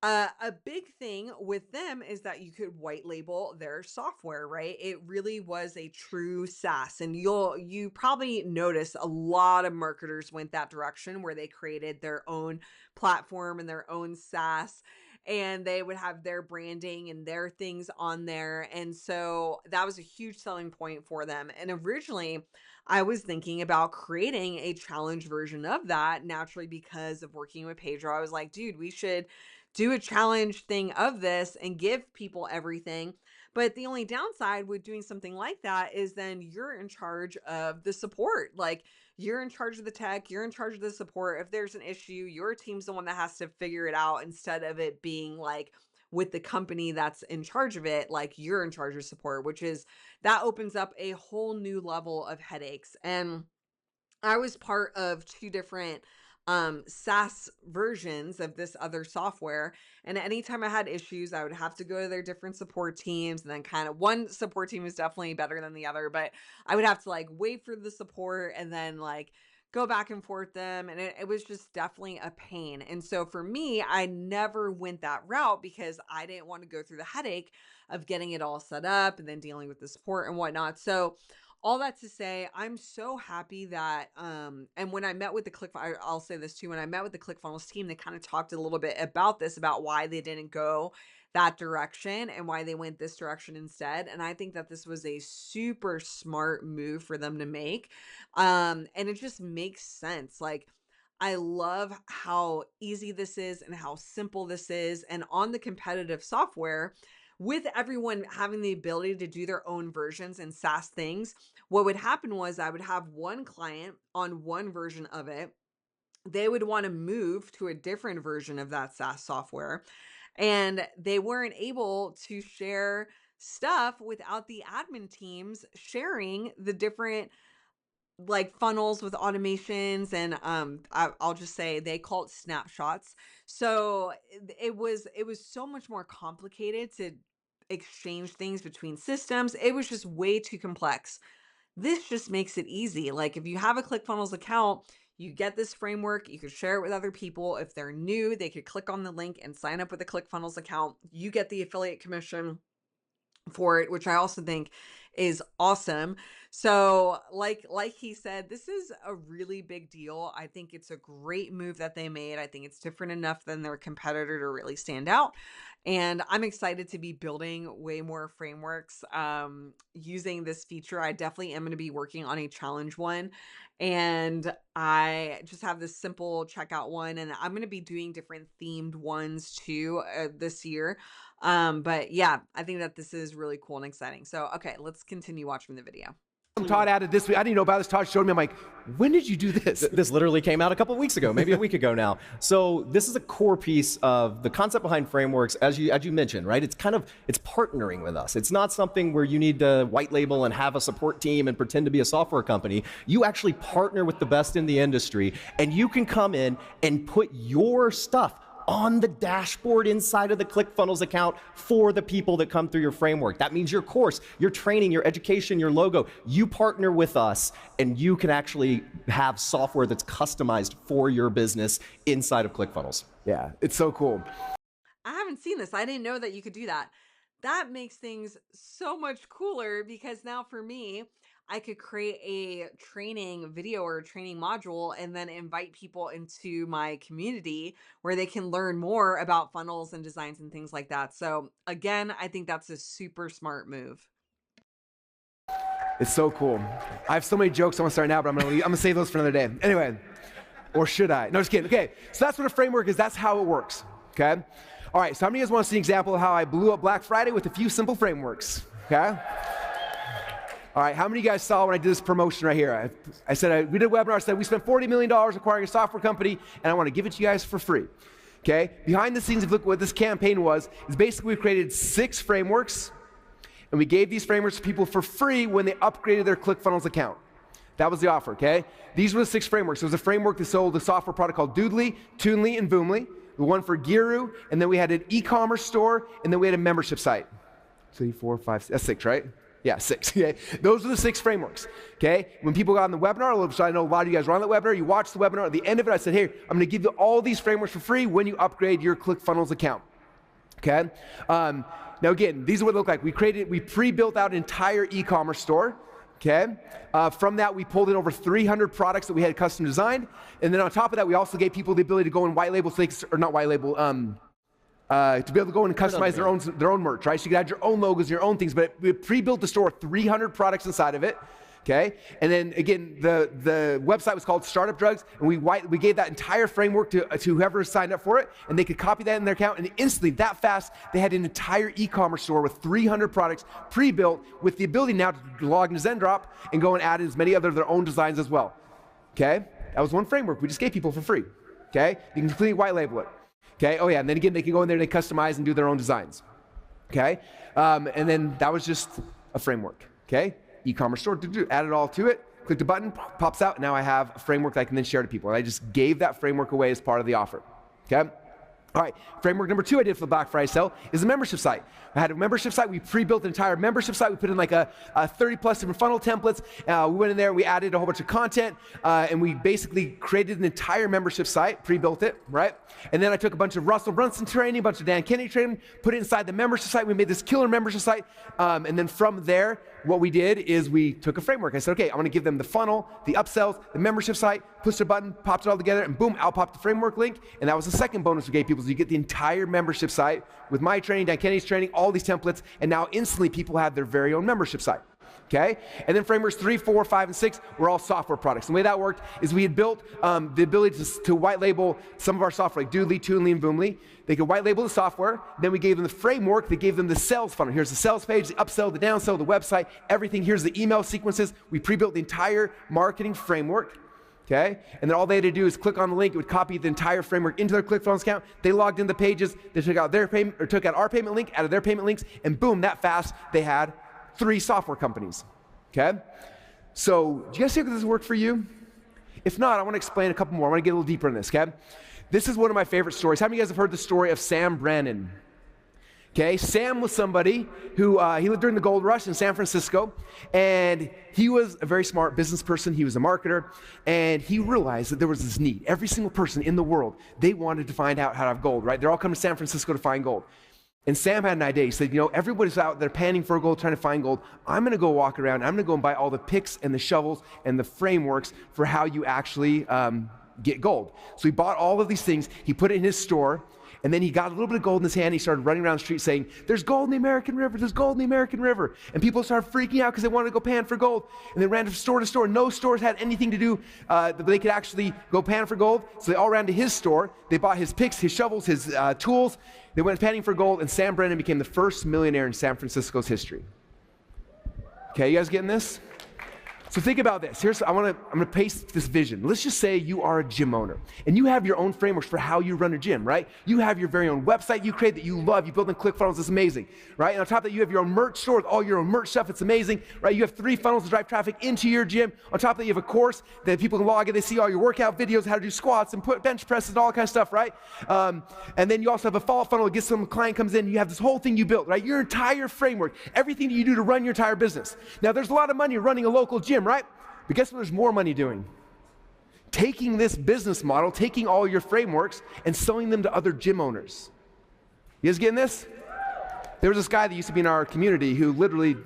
[SPEAKER 1] a big thing with them is that you could white label their software, right? It really was a true SaaS. And you probably notice a lot of marketers went that direction where they created their own platform and their own SaaS, and they would have their branding and their things on there. And so that was a huge selling point for them. And originally I was thinking about creating a challenge version of that, naturally, because of working with Pedro. I was like, dude, we should do a challenge thing of this and give people everything. But the only downside with doing something like that is then you're in charge of the support. Like, you're in charge of the tech, you're in charge of the support. If there's an issue, your team's the one that has to figure it out, instead of it being like with the company that's in charge of it, like you're in charge of support, which is, that opens up a whole new level of headaches. And I was part of 2 different SaaS versions of this other software. And anytime I had issues, I would have to go to their different support teams, and then kind of one support team was definitely better than the other, but I would have to like wait for the support and then like go back and forth them. And it was just definitely a pain. And so for me, I never went that route because I didn't want to go through the headache of getting it all set up and then dealing with the support and whatnot. So all that to say, I'm so happy that, and when I met with the I'll say this too, when I met with the ClickFunnels team, they kind of talked a little bit about this, about why they didn't go that direction and why they went this direction instead. And I think that this was a super smart move for them to make. And it just makes sense. Like, I love how easy this is and how simple this is. And on the competitive software, with everyone having the ability to do their own versions and SaaS things, what would happen was I would have one client on one version of it. They would want to move to a different version of that SaaS software, and they weren't able to share stuff without the admin teams sharing the different like funnels with automations. And I'll just say they call it snapshots. So it was so much more complicated to exchange things between systems. It was just way too complex. This just makes it easy. Like, if you have a ClickFunnels account, you get this framework, you could share it with other people. If they're new, they could click on the link and sign up with a ClickFunnels account. You get the affiliate commission for it, which I also think is awesome. So like he said, this is a really big deal. I think it's a great move that they made. I think it's different enough than their competitor to really stand out. And I'm excited to be building way more frameworks using this feature. I definitely am going to be working on a challenge one. And I just have this simple checkout one, and I'm going to be doing different themed ones too this year. But yeah, I think that this is really cool and exciting. So, okay, let's continue watching the video.
[SPEAKER 2] Todd added this week. I didn't know about this. Todd showed me. I'm like, when did you do this?
[SPEAKER 3] This literally came out a couple weeks ago, maybe a week ago now. So this is a core piece of the concept behind frameworks, as you mentioned, right? It's partnering with us. It's not something where you need to white label and have a support team and pretend to be a software company. You actually partner with the best in the industry, and you can come in and put your stuff on the dashboard inside of the ClickFunnels account for the people that come through your framework. That means your course, your training, your education, your logo. You partner with us, and you can actually have software that's customized for your business inside of ClickFunnels.
[SPEAKER 2] Yeah, it's so cool.
[SPEAKER 1] I haven't seen this. I didn't know that you could do that. That makes things so much cooler, because now for me, I could create a training video or a training module and then invite people into my community where they can learn more about funnels and designs and things like that. So again, I think that's a super smart move.
[SPEAKER 2] It's so cool. I have so many jokes I want to start now, but I'm gonna save those for another day. Anyway, or should I? No, just kidding. Okay, so that's what a framework is. That's how it works, okay? All right, so how many of you guys want to see an example of how I blew up Black Friday with a few simple frameworks, okay? All right, how many of you guys saw when I did this promotion right here? I said, we did a webinar, I said, we spent $40 million acquiring a software company, and I want to give it to you guys for free, okay? Behind the scenes, if you look what this campaign was, is basically we created 6 frameworks, and we gave these frameworks to people for free when they upgraded their ClickFunnels account. That was the offer, okay? These were the 6 frameworks. There was a framework that sold a software product called Doodly, Toonly, and Boomly, the one for Giru, and then we had an e-commerce store, and then we had a membership site. 3, 4, 5, that's 6, right? Yeah, 6, okay? Those are the 6 frameworks, okay? When people got on the webinar, so I know a lot of you guys were on that webinar, you watched the webinar, at the end of it, I said, hey, I'm gonna give you all these frameworks for free when you upgrade your ClickFunnels account, okay? Now again, these are what they look like. We pre-built out an entire e-commerce store, okay? From that, we pulled in over 300 products that we had custom designed, and then on top of that, we also gave people the ability to go and white label, or not white label, to be able to go and customize their own merch, right? So you can add your own logos, your own things, but we pre-built the store, 300 products inside of it, okay? And then again, the website was called Startup Drugs, and we gave that entire framework to whoever signed up for it, and they could copy that in their account, and instantly, that fast, they had an entire e-commerce store with 300 products pre-built with the ability now to log into Zendrop and go and add as many other of their own designs as well, okay? That was one framework we just gave people for free, okay? You can completely white label it. Okay, oh yeah, and then again, they can go in there and they customize and do their own designs, okay? And then that was just a framework, okay? E-commerce store, add it all to it, click the button, pops out, and now I have a framework that I can then share to people. And I just gave that framework away as part of the offer, okay? All right, framework number 2 I did for the Black Friday sale is a membership site. I had a membership site. We pre-built an entire membership site. We put in like a 30-plus different funnel templates. We went in there, we added a whole bunch of content, and we basically created an entire membership site, pre-built it, right? And then I took a bunch of Russell Brunson training, a bunch of Dan Kennedy training, put it inside the membership site. We made this killer membership site, and then from there, what we did is we took a framework. I said, okay, I'm gonna give them the funnel, the upsells, the membership site, pushed a button, popped it all together, and boom, out popped the framework link. And that was the second bonus we gave people. So you get the entire membership site with my training, Dan Kennedy's training, all these templates, and now instantly people have their very own membership site. Okay? And then frameworks 3, 4, 5, and 6 were all software products. And the way that worked is we had built the ability to white label some of our software, like Doodly, Toonly, and Boomly. They could white label the software. Then we gave them the framework that gave them the sales funnel. Here's the sales page, the upsell, the downsell, the website, everything. Here's the email sequences. We pre-built the entire marketing framework. Okay? And then all they had to do is click on the link. It would copy the entire framework into their ClickFunnels account. They logged in the pages. They took out their payment, or took out our payment link out of their payment links, and boom, that fast, they had 3 software companies. Okay? So, do you guys see how this worked for you? If not, I want to explain a couple more. I want to get a little deeper in this, okay? This is one of my favorite stories. How many of you guys have heard the story of Sam Brannan? Okay, Sam was somebody who, he lived during the gold rush in San Francisco, and he was a very smart business person. He was a marketer, and he realized that there was this need. Every single person in the world, they wanted to find out how to have gold, right? They're all coming to San Francisco to find gold. And Sam had an idea. He said, you know, everybody's out there panning for gold, trying to find gold. I'm going to go walk around. I'm going to go and buy all the picks and the shovels and the frameworks for how you actually get gold. So he bought all of these things. He put it in his store. And then he got a little bit of gold in his hand. He started running around the street saying, there's gold in the American River. There's gold in the American River. And people started freaking out because they wanted to go pan for gold. And they ran from store to store. No stores had anything to do that they could actually go pan for gold. So they all ran to his store. They bought his picks, his shovels, his tools. They went panning for gold. And Sam Brennan became the first millionaire in San Francisco's history. Okay, you guys getting this? So think about this. I'm gonna paste this vision. Let's just say you are a gym owner and you have your own frameworks for how you run a gym, right? You have your very own website you create that you love. You build in ClickFunnels, it's amazing, right? And on top of that, you have your own merch store with all your own merch stuff. It's amazing, right? You have 3 funnels to drive traffic into your gym. On top of that, you have a course that people can log in. They see all your workout videos, how to do squats and put bench presses and all that kind of stuff, right? And then you also have a follow-up funnel that gets some client comes in. You have this whole thing you built, right? Your entire framework, everything that you do to run your entire business. Now, there's a lot of money running a local gym, right? But guess what there's more money doing? Taking this business model, taking all your frameworks and selling them to other gym owners. You guys getting this? There was this guy that used to be in our community who literally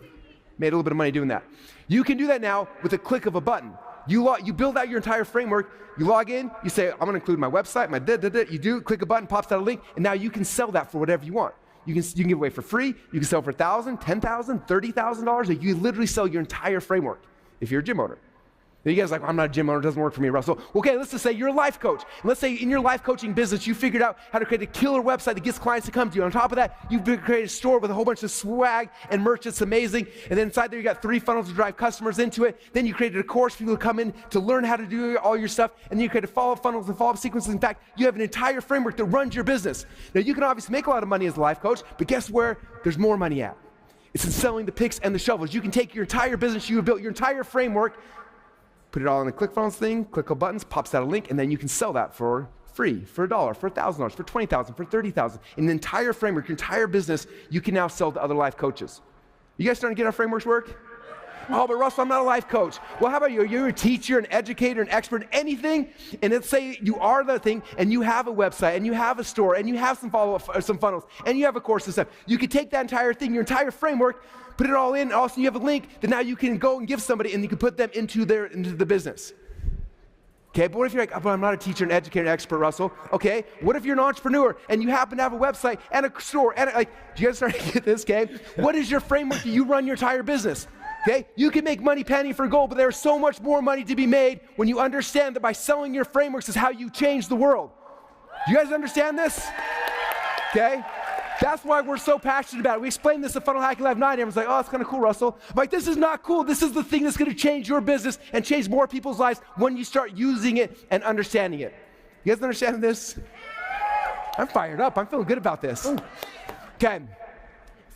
[SPEAKER 2] made a little bit of money doing that. You can do that now with a click of a button. You build out your entire framework, you log in, you say, I'm gonna include my website, my you do, click a button, pops out a link, and now you can sell that for whatever you want. You can give away for free, you can sell for $1,000, $10,000, $30,000, you literally sell your entire framework if you're a gym owner. You guys are like, I'm not a gym owner, it doesn't work for me, Russell. Okay, let's just say you're a life coach. And let's say in your life coaching business, you figured out how to create a killer website that gets clients to come to you. On top of that, you've created a store with a whole bunch of swag and merch that's amazing. And then inside there, you got 3 funnels to drive customers into it. Then you created a course for people to come in to learn how to do all your stuff. And then you created follow-up funnels and follow-up sequences. In fact, you have an entire framework that runs your business. Now, you can obviously make a lot of money as a life coach, but guess where there's more money at? It's in selling the picks and the shovels. You can take your entire business, you have built your entire framework, put it all in the ClickFunnels thing, click on buttons, pops out a link, and then you can sell that for free, for $1, for $1,000, for $20,000, for $30,000. In the entire framework, your entire business, you can now sell to other life coaches. You guys starting to get our frameworks work? Oh, but Russell, I'm not a life coach. Well, how about you? You're a teacher, an educator, an expert, anything, and let's say you are the thing, and you have a website, and you have a store, and you have some follow-up, some funnels, and you have a course and stuff. You could take that entire thing, your entire framework, put it all in, and also you have a link that now you can go and give somebody, and you can put them into the business. Okay, but what if you're like, oh, but I'm not a teacher, an educator, an expert, Russell? Okay, what if you're an entrepreneur and you happen to have a website and a store, and do you guys start to get this, okay? What is your framework that you run your entire business? Okay, you can make money panning for gold, but there's so much more money to be made when you understand that by selling your frameworks is how you change the world. Do you guys understand this? Okay, that's why we're so passionate about it. We explained this at Funnel Hacking Live 9. Everyone's like, oh, it's kind of cool, Russell. I'm like, this is not cool. This is the thing that's going to change your business and change more people's lives when you start using it and understanding it. You guys understand this? I'm fired up. I'm feeling good about this. Okay.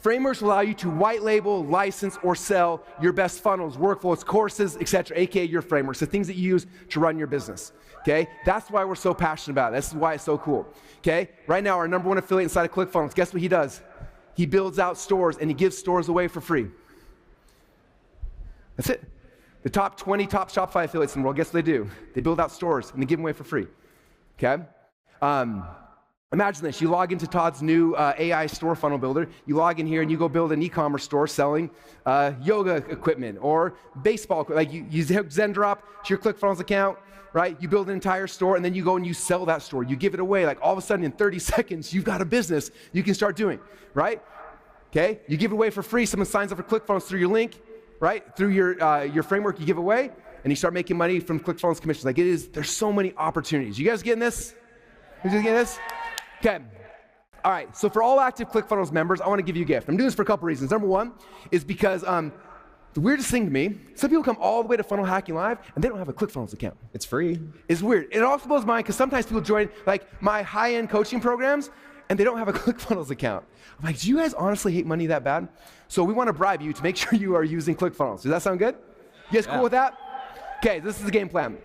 [SPEAKER 2] Frameworks allow you to white label, license, or sell your best funnels, workflows, courses, etc., aka your frameworks, the things that you use to run your business. Okay? That's why we're so passionate about it. This is why it's so cool. Okay? Right now, our #1 affiliate inside of ClickFunnels, guess what he does? He builds out stores and he gives stores away for free. That's it. The top 20 top Shopify affiliates in the world, guess what they do? They build out stores and they give them away for free. Okay? Imagine this, you log into Todd's new AI store funnel builder, you log in here and you go build an e-commerce store selling yoga equipment or baseball equipment. Like you Zendrop to your ClickFunnels account, right? You build an entire store and then you go and you sell that store. You give it away, like all of a sudden in 30 seconds, you've got a business you can start doing, right? Okay, you give it away for free, someone signs up for ClickFunnels through your link, right? Through your framework you give away and you start making money from ClickFunnels commissions. Like there's so many opportunities. You guys getting this? You guys getting this? Okay, all right, so for all active ClickFunnels members, I want to give you a gift. I'm doing this for a couple reasons. #1 is because the weirdest thing to me, some people come all the way to Funnel Hacking Live and they don't have a ClickFunnels account.
[SPEAKER 3] It's free.
[SPEAKER 2] It's weird. It also blows my mind because sometimes people join like my high-end coaching programs and they don't have a ClickFunnels account. I'm like, do you guys honestly hate money that bad? So we want to bribe you to make sure you are using ClickFunnels. Does that sound good? You guys cool with that? Okay, this is the game plan.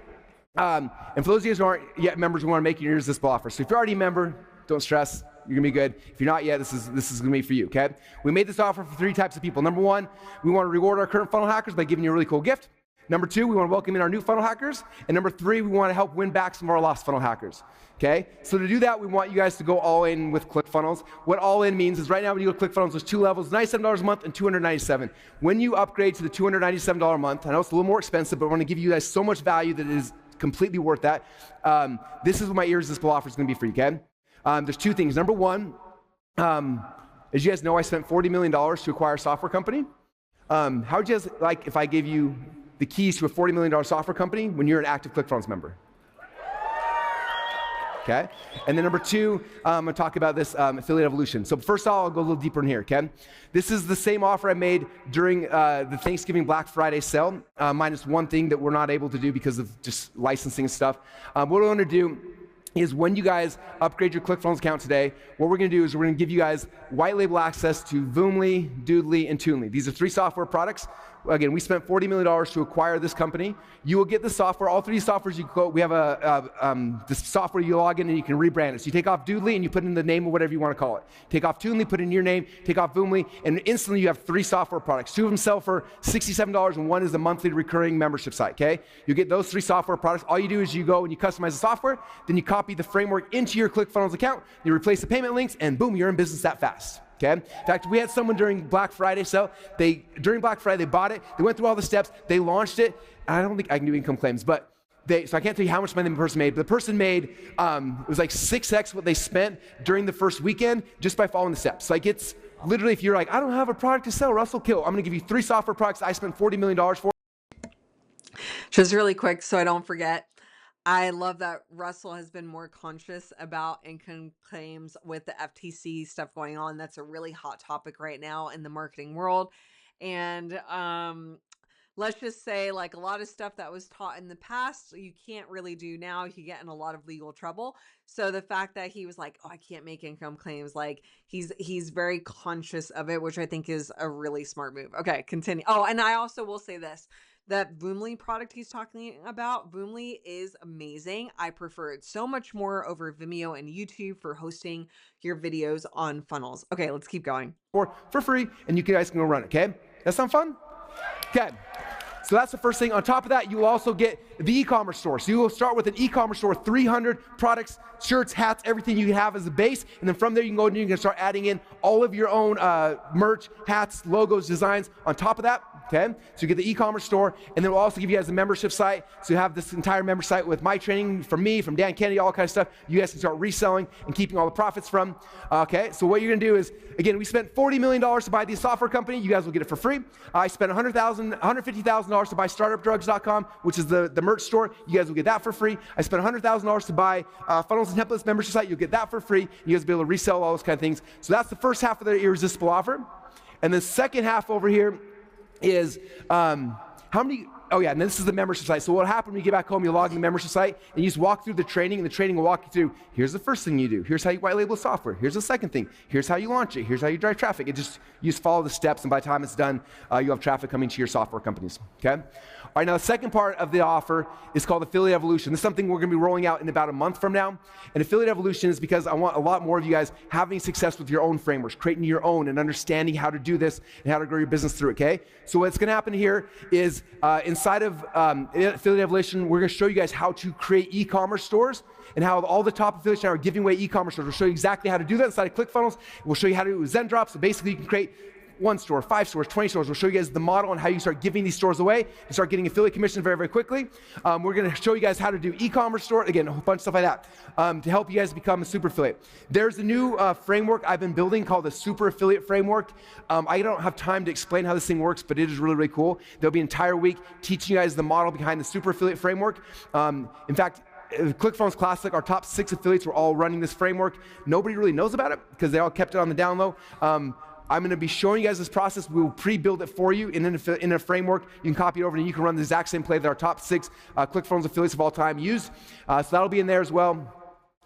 [SPEAKER 2] And for those of you guys who aren't yet members, we want to make you an irresistible offer. So if you're already a member, don't stress, you're gonna be good. If you're not yet, this is gonna be for you, okay? We made this offer for 3 types of people. #1, we wanna reward our current funnel hackers by giving you a really cool gift. Number 2, we want to welcome in our new funnel hackers. And number 3, we want to help win back some of our lost funnel hackers. Okay? So to do that, we want you guys to go all in with ClickFunnels. What all in means is right now when you go to ClickFunnels, there's 2 levels, $97 a month and $297. When you upgrade to the $297 a month, I know it's a little more expensive, but I want to give you guys so much value that it is completely worth that. This is what my irresistible offer is going to be for you, okay? There's 2 things. Number 1, as you guys know, I spent $40 million to acquire a software company. How would you guys like if I gave you the keys to a $40 million software company when you're an active ClickFunnels member? Okay? And then number 2, I'm going to talk about this affiliate evolution. So first of all, I'll go a little deeper in here, okay? This is the same offer I made during the Thanksgiving Black Friday sale, minus one thing that we're not able to do because of just licensing and stuff. What I want to do is when you guys upgrade your ClickFunnels account today, what we're going to do is we're going to give you guys white label access to Voomly, Doodly, and Toonly. These are 3 software products. Again, we spent $40 million to acquire this company. You will get the software. All 3 softwares you go. We have this software you log in and you can rebrand it. So you take off Doodly and you put in the name of whatever you want to call it. Take off Toonly, put in your name. Take off Voomly, and instantly you have 3 software products. 2 of them sell for $67, and 1 is a monthly recurring membership site. Okay, you get those 3 software products. All you do is you go and you customize the software, then you copy the framework into your ClickFunnels account. You replace the payment links, and boom, you're in business that fast. Okay? In fact, we had someone during Black Friday, during Black Friday, they bought it, they went through all the steps, they launched it. I don't think I can do income claims, but so I can't tell you how much money the person made, but the person made, it was like 6x what they spent during the first weekend just by following the steps. Like it's literally, if you're like, I don't have a product to sell, Russell, kill. I'm gonna give you 3 software products I spent $40 million for.
[SPEAKER 1] Just really quick so I don't forget. I love that Russell has been more conscious about income claims with the FTC stuff going on. That's a really hot topic right now in the marketing world. And let's just say, like, a lot of stuff that was taught in the past, you can't really do now. You get in a lot of legal trouble. So the fact that he was like, oh, I can't make income claims, like he's very conscious of it, which I think is a really smart move. Okay, continue. Oh, and I also will say this. That Voomly product he's talking about, Voomly is amazing. I prefer it so much more over Vimeo and YouTube for hosting your videos on funnels. Okay, let's keep going.
[SPEAKER 2] For free, and you guys can go run it, okay? That sound fun? Okay. So that's the first thing. On top of that, you will also get the e-commerce store. So you will start with an e-commerce store, 300 products, shirts, hats, everything you have as a base. And then from there, you can go and you can start adding in all of your own merch, hats, logos, designs on top of that. Okay, so you get the e-commerce store, and then we'll also give you guys a membership site. So you have this entire member site with my training from me, from Dan Kennedy, all kind of stuff. You guys can start reselling and keeping all the profits from. Okay, so what you're gonna do is, again, we spent $40 million to buy the software company. You guys will get it for free. I spent $150,000 to buy StartupDrugs.com, which is the merch store. You guys will get that for free. I spent $100,000 to buy Funnels and Templates membership site. You'll get that for free. You guys will be able to resell all those kind of things. So that's the first half of the irresistible offer. And the second half over here is oh yeah, and this is the membership site. So what happened when you get back home, you log in the membership site, and you just walk through the training, and the training will walk you through, here's the first thing you do, here's how you white label software, here's the second thing, here's how you launch it, here's how you drive traffic. You just follow the steps, and by the time it's done, you'll have traffic coming to your software companies, okay? All right, now the second part of the offer is called Affiliate Evolution. This is something we're gonna be rolling out in about a month from now. And Affiliate Evolution is because I want a lot more of you guys having success with your own frameworks, creating your own and understanding how to do this and how to grow your business through it, okay? So what's gonna happen here is inside of Affiliate Evolution, we're gonna show you guys how to create e-commerce stores and how all the top affiliates now are giving away e-commerce stores. We'll show you exactly how to do that inside of ClickFunnels. We'll show you how to do Zen drops. So basically you can create 1 store, 5 stores, 20 stores. We'll show you guys the model on how you start giving these stores away and start getting affiliate commissions very, very quickly. We're gonna show you guys how to do e-commerce store, again, a whole bunch of stuff like that, to help you guys become a super affiliate. There's a new framework I've been building called the Super Affiliate Framework. I don't have time to explain how this thing works, but it is really, really cool. There'll be an entire week teaching you guys the model behind the Super Affiliate Framework. In fact, ClickFunnels Classic, our top 6 affiliates were all running this framework. Nobody really knows about it because they all kept it on the down low. I'm going to be showing you guys this process. We will pre-build it for you in a framework. You can copy it over and you can run the exact same play that our top 6 ClickFunnels affiliates of all time use. So that'll be in there as well.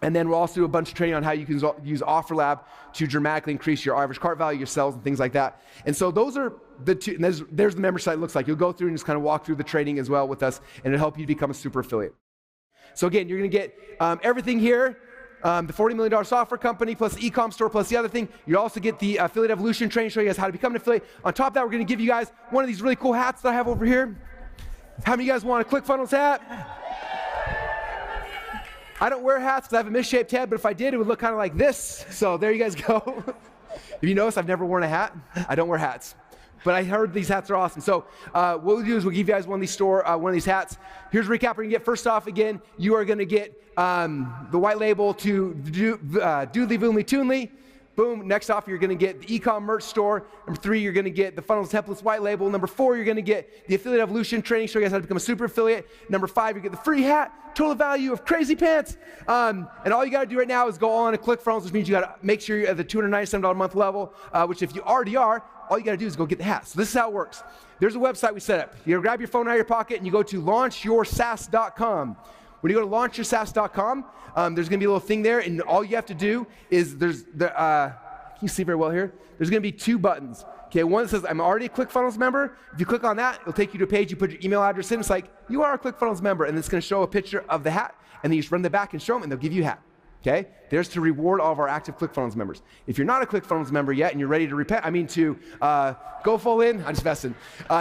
[SPEAKER 2] And then we'll also do a bunch of training on how you can use OfferLab to dramatically increase your average cart value, your sales, and things like that. And so those are the 2, and there's the member site looks like. You'll go through and just kind of walk through the training as well with us, and it'll help you become a super affiliate. So again, you're going to get everything here. The $40 million software company, plus the e-com store, plus the other thing. You also get the Affiliate Evolution training, show you guys how to become an affiliate. On top of that, we're gonna give you guys one of these really cool hats that I have over here. How many of you guys want a ClickFunnels hat? I don't wear hats because I have a misshaped head, but if I did, it would look kind of like this. So there you guys go. If you notice, I've never worn a hat. I don't wear hats. But I heard these hats are awesome. So what we'll do is we'll give you guys one of these hats. Here's a recap we're going to get. First off, again, you are going to get the white label to Doodly, Voomly, Toonly. Boom. Next off, you're going to get the Ecommerce store. Number 3, you're going to get the Funnels Templates white label. Number 4, you're going to get the Affiliate Evolution training, show you guys how to become a super affiliate. Number 5, you get the free hat, total value of crazy pants. And all you got to do right now is go on to ClickFunnels, which means you got to make sure you're at the $297 a month level, which if you already are, all you got to do is go get the hat. So this is how it works. There's a website we set up. You grab your phone out of your pocket and you go to launchyoursaas.com. When you go to launchyoursaas.com, there's going to be a little thing there, and all you have to do is can you see very well here? There's going to be 2 buttons. Okay, one that says I'm already a ClickFunnels member. If you click on that, it'll take you to a page. You put your email address in. It's like you are a ClickFunnels member, and it's going to show a picture of the hat, and then you just run the back and show them, and they'll give you a hat. Okay, there's to reward all of our active ClickFunnels members. If you're not a ClickFunnels member yet and you're ready to go full in, I'm just messing.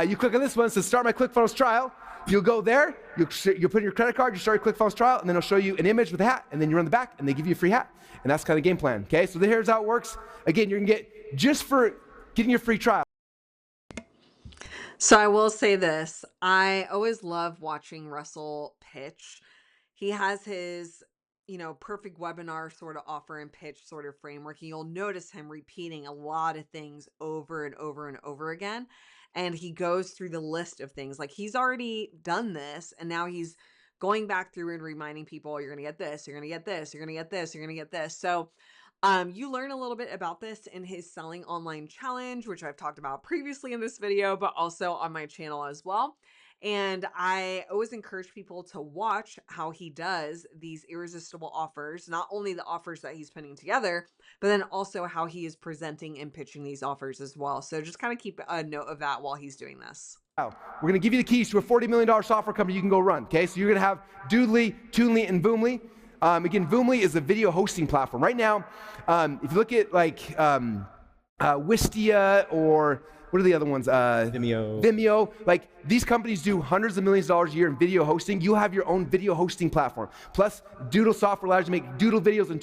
[SPEAKER 2] You click on this one, it says start my ClickFunnels trial. You'll go there, you'll put in your credit card, you start your ClickFunnels trial, and then it'll show you an image with a hat, and then you run the back, and they give you a free hat. And that's kind of the game plan, okay? So here's how it works. Again, you're gonna get, just for getting your free trial.
[SPEAKER 1] So I will say this, I always love watching Russell pitch. He has his, perfect webinar sort of offer and pitch sort of framework. And you'll notice him repeating a lot of things over and over and over again. And he goes through the list of things like he's already done this. And now he's going back through and reminding people, you're going to get this, you're going to get this, you're going to get this, you're going to get this. So you learn a little bit about this in his Selling Online Challenge, which I've talked about previously in this video, but also on my channel as well. And I always encourage people to watch how he does these irresistible offers, not only the offers that he's putting together, but then also how he is presenting and pitching these offers as well. So just kind of keep a note of that while he's doing this.
[SPEAKER 2] We're going to give you the keys to a $40 million software company you can go run, okay? So you're going to have Doodly, Toonly, and Voomly. Again, Voomly is a video hosting platform. Right now, if you look at like Wistia or what are the other ones? Vimeo. Like these companies do hundreds of millions of dollars a year in video hosting. You have your own video hosting platform. Plus, Doodle software allows you to make doodle videos and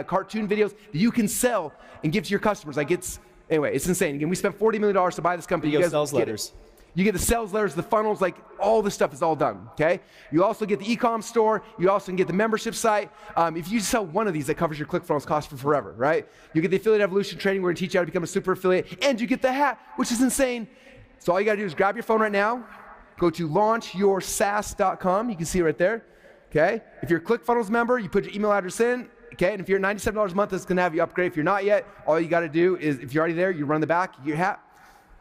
[SPEAKER 2] cartoon videos that you can sell and give to your customers. Like it's insane. Again, we spent $40 million to buy this company.
[SPEAKER 3] Video
[SPEAKER 2] you guys
[SPEAKER 3] sales letters.
[SPEAKER 2] You get the sales letters, the funnels, like all this stuff is all done, okay? You also get the e-com store. You also can get the membership site. If you sell one of these, that covers your ClickFunnels cost for forever, right? You get the Affiliate Evolution training. We're gonna teach you how to become a super affiliate, and you get the hat, which is insane. So all you gotta do is grab your phone right now, go to launchyoursaas.com. You can see it right there, okay? If you're a ClickFunnels member, you put your email address in, okay? And if you're at $97 a month, that's gonna have you upgrade. If you're not yet, all you gotta do is, if you're already there, you run the back, you get your hat.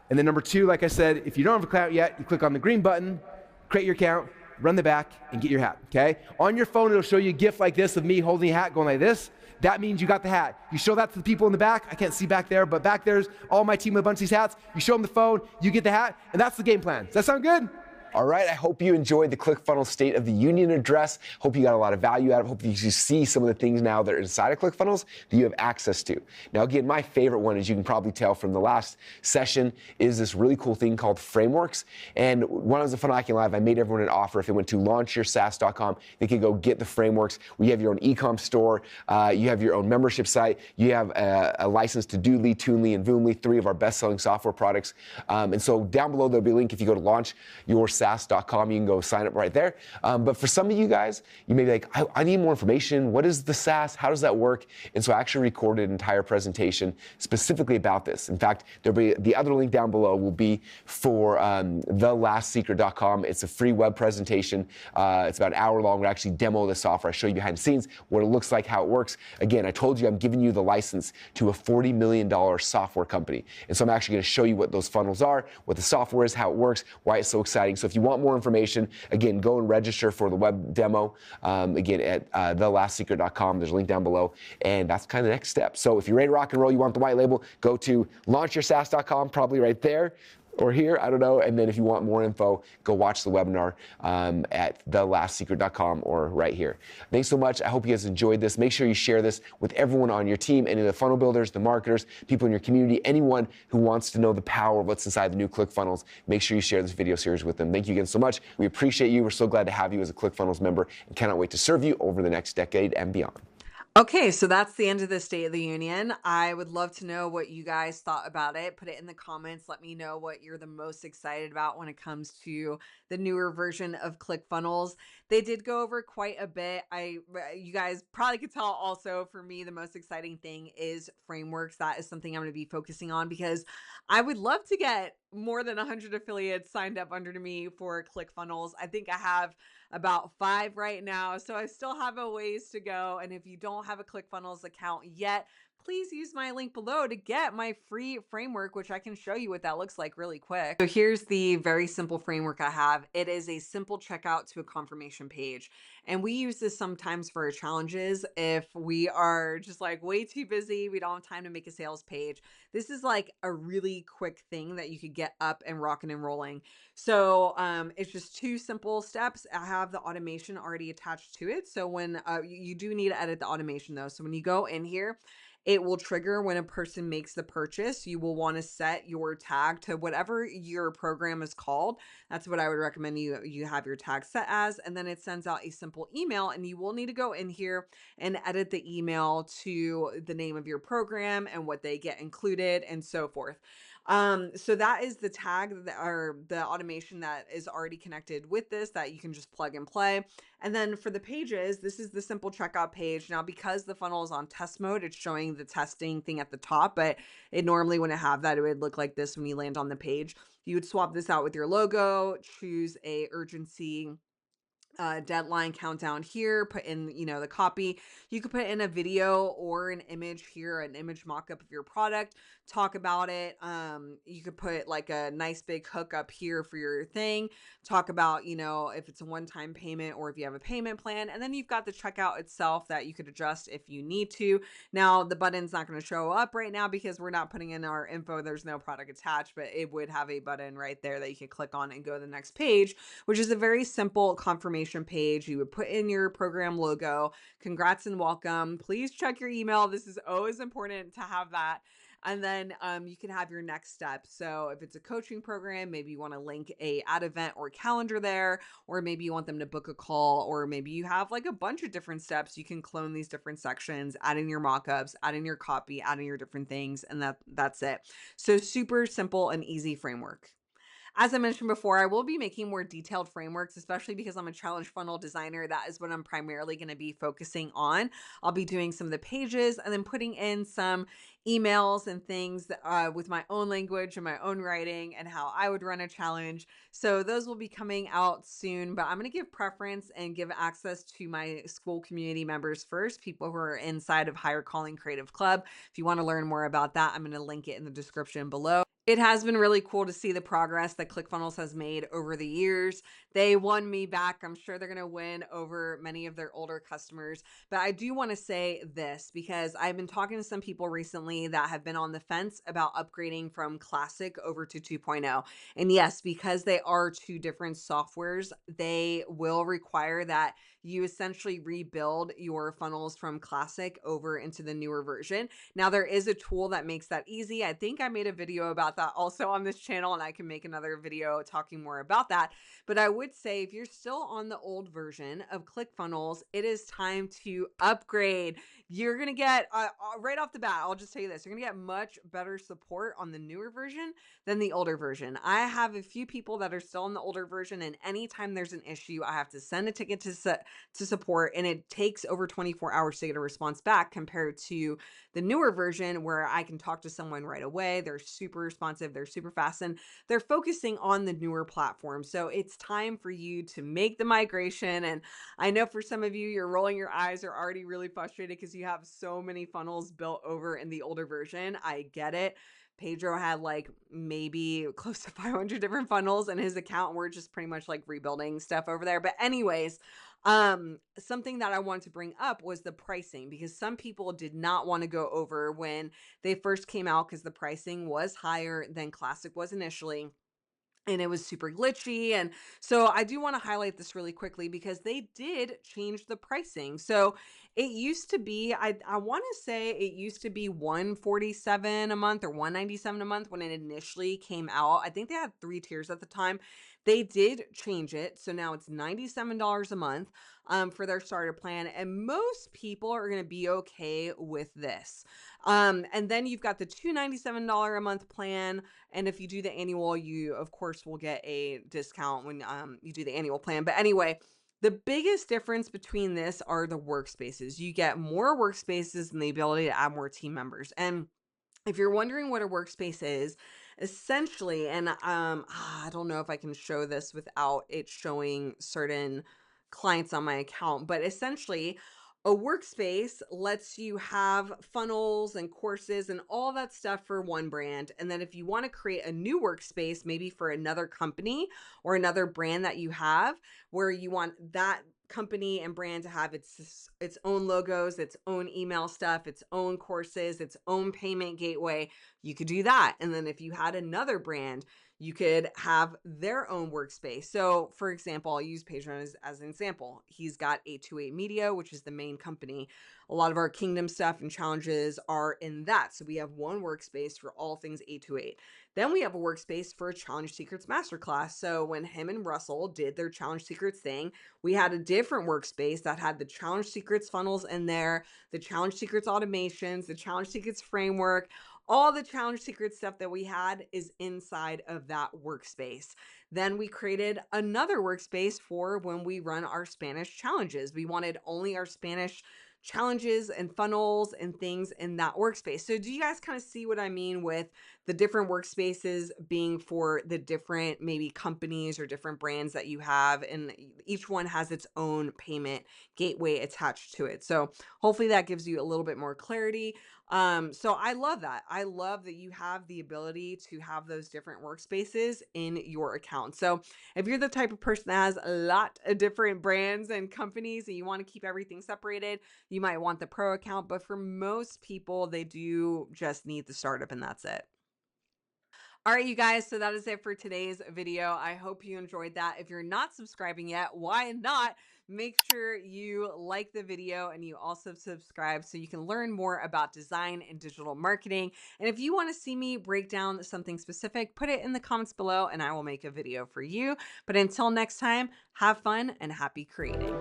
[SPEAKER 2] And then number 2, like I said, if you don't have an account yet, you click on the green button, create your account, run the back, and get your hat, okay? On your phone, it'll show you a GIF like this of me holding a hat going like this. That means you got the hat. You show that to the people in the back. I can't see back there, but back there's all my team with a bunch of these hats. You show them the phone, you get the hat, and that's the game plan. Does that sound good? All right, I hope you enjoyed the ClickFunnels State of the Union address. Hope you got a lot of value out of it. Hope you see some of the things now that are inside of ClickFunnels that you have access to. Now, again, my favorite one, as you can probably tell from the last session, is this really cool thing called frameworks. And when I was at Funnel Hacking Live, I made everyone an offer. If they went to launchyoursaas.com, they could go get the frameworks. We have your own e-com store. You have your own membership site. You have a license to Doodly, Toonly, and Voomly, 3 of our best-selling software products. And so down below, there'll be a link. If you go to launchyoursaas.com, you can go sign up right there. But for some of you guys, you may be like, I need more information. What is the SaaS? How does that work? And so I actually recorded an entire presentation specifically about this. In fact, there'll be the other link down below will be for thelastsecret.com. It's a free web presentation. It's about an hour long. We actually demo the software. I show you behind the scenes what it looks like, how it works. Again, I told you I'm giving you the license to a $40 million software company. And so I'm actually going to show you what those funnels are, what the software is, how it works, why it's so exciting. So if you want more information, again, go and register for the web demo, again, at thelastsecret.com. There's a link down below, and that's kind of the next step. So if you're ready to rock and roll, you want the white label, go to launchyoursaas.com, probably right there. or here, I don't know. And then if you want more info, go watch the webinar at thelastSecret.com or right here. Thanks so much. I hope you guys enjoyed this. Make sure you share this with everyone on your team, any of the funnel builders, the marketers, people in your community, anyone who wants to know the power of what's inside the new ClickFunnels. Make sure you share this video series with them. Thank you again so much. We appreciate you. We're so glad to have you as a ClickFunnels member and cannot wait to serve you over the next decade and beyond.
[SPEAKER 1] Okay, so that's the end of the State of the Union. I would love to know what you guys thought about it. Put it in the comments. Let me know what you're the most excited about when it comes to the newer version of ClickFunnels. They did go over quite a bit. You guys probably could tell also for me, the most exciting thing is frameworks. That is something I'm going to be focusing on because I would love to get more than 100 affiliates signed up under me for ClickFunnels. I think I have about 5 right now, so I still have a ways to go. And if you don't have a ClickFunnels account yet, please use my link below to get my free framework, which I can show you what that looks like really quick. So here's the very simple framework I have. It is a simple checkout to a confirmation page. And we use this sometimes for our challenges if we are just like way too busy, we don't have time to make a sales page. This is like a really quick thing that you could get up and rocking and rolling. So it's just 2 simple steps. I have the automation already attached to it. So when you do need to edit the automation though. So when you go in here, it will trigger when a person makes the purchase. You will want to set your tag to whatever your program is called. That's what I would recommend you have your tag set as. And then it sends out a simple email, and you will need to go in here and edit the email to the name of your program and what they get included and so forth. So that is the tag or the automation that is already connected with this that you can just plug and play. And then for the pages, this is the simple checkout page. Now, because the funnel is on test mode, it's showing the testing thing at the top, but it normally wouldn't have that. It would look like this when you land on the page. You would swap this out with your logo, choose a urgency deadline countdown here, put in, the copy. You could put in a video or an image here, an image mock-up of your product, talk about it. You could put like a nice big hook up here for your thing, talk about, if it's a one-time payment or if you have a payment plan. And then you've got the checkout itself that you could adjust if you need to. Now, the button's not going to show up right now because we're not putting in our info. There's no product attached, but it would have a button right there that you could click on and go to the next page, which is a very simple confirmation page. You would put in your program logo, congrats and welcome. Please check your email. This is always important to have that. And then you can have your next step. So if it's a coaching program, maybe you want to link a ad event or calendar there, or maybe you want them to book a call, or maybe you have like a bunch of different steps. You can clone these different sections, add in your mockups, add in your copy, add in your different things, and that's it. So super simple and easy framework. As I mentioned before, I will be making more detailed frameworks, especially because I'm a challenge funnel designer. That is what I'm primarily going to be focusing on. I'll be doing some of the pages and then putting in some emails and things with my own language and my own writing and how I would run a challenge. So those will be coming out soon, but I'm going to give preference and give access to my school community members first, people who are inside of Higher Calling Creative Club. If you want to learn more about that, I'm going to link it in the description below. It has been really cool to see the progress that ClickFunnels has made over the years. They won me back. I'm sure they're going to win over many of their older customers. But I do want to say this because I've been talking to some people recently that have been on the fence about upgrading from Classic over to 2.0. And yes, because they are 2 different softwares, they will require that you essentially rebuild your funnels from Classic over into the newer version. Now, there is a tool that makes that easy. I think I made a video about that also on this channel, and I can make another video talking more about that. But I would say if you're still on the old version of ClickFunnels, it is time to upgrade. You're going to get, right off the bat, I'll just tell you this, you're going to get much better support on the newer version than the older version. I have a few people that are still in the older version, and anytime there's an issue, I have to send a ticket to support, and it takes over 24 hours to get a response back compared to the newer version where I can talk to someone right away. They're super responsive, they're super fast, and they're focusing on the newer platform. So it's time for you to make the migration. And I know for some of you, you're rolling your eyes, are already really frustrated because you have so many funnels built over in the older version. I get it. Pedro had like maybe close to 500 different funnels in his account. We're just pretty much like rebuilding stuff over there. But anyways, something that I wanted to bring up was the pricing, because some people did not want to go over when they first came out because the pricing was higher than Classic was initially. and it was super glitchy. And so I do want to highlight this really quickly because they did change the pricing. So it used to be, I want to say it used to be $147 a month or $197 a month when it initially came out. I think they had 3 tiers at the time. They did change it. So now it's $97 a month for their starter plan. And most people are going to be okay with this. And then you've got the $297 a month plan. And if you do the annual, you of course will get a discount when you do the annual plan. But anyway, the biggest difference between this are the workspaces. You get more workspaces and the ability to add more team members. And if you're wondering what a workspace is, essentially, and I don't know if I can show this without it showing certain clients on my account, but essentially, a workspace lets you have funnels and courses and all that stuff for one brand. And then if you want to create a new workspace, maybe for another company or another brand that you have, where you want that company and brand to have its own logos, its own email stuff, its own courses, its own payment gateway, you could do that. And then if you had another brand, you could have their own workspace. So for example, I'll use Patreon as an example. He's got 828 Media, which is the main company. A lot of our Kingdom stuff and challenges are in that. So we have one workspace for all things 828. Then we have a workspace for a Challenge Secrets Masterclass. So when him and Russell did their Challenge Secrets thing, we had a different workspace that had the Challenge Secrets funnels in there, the Challenge Secrets automations, the Challenge Secrets framework. All the Challenge Secrets stuff that we had is inside of that workspace. Then we created another workspace for when we run our Spanish challenges. We wanted only our Spanish challenges and funnels and things in that workspace. So do you guys kind of see what I mean with the different workspaces being for the different maybe companies or different brands that you have, and each one has its own payment gateway attached to it. So hopefully that gives you a little bit more clarity. So I love that. I love that you have the ability to have those different workspaces in your account. So if you're the type of person that has a lot of different brands and companies and you want to keep everything separated, you might want the pro account, but for most people, they do just need the startup and that's it. All right, you guys, so that is it for today's video. I hope you enjoyed that. If you're not subscribing yet, why not? Make sure you like the video and you also subscribe so you can learn more about design and digital marketing. And if you want to see me break down something specific, put it in the comments below and I will make a video for you. But until next time, have fun and happy creating.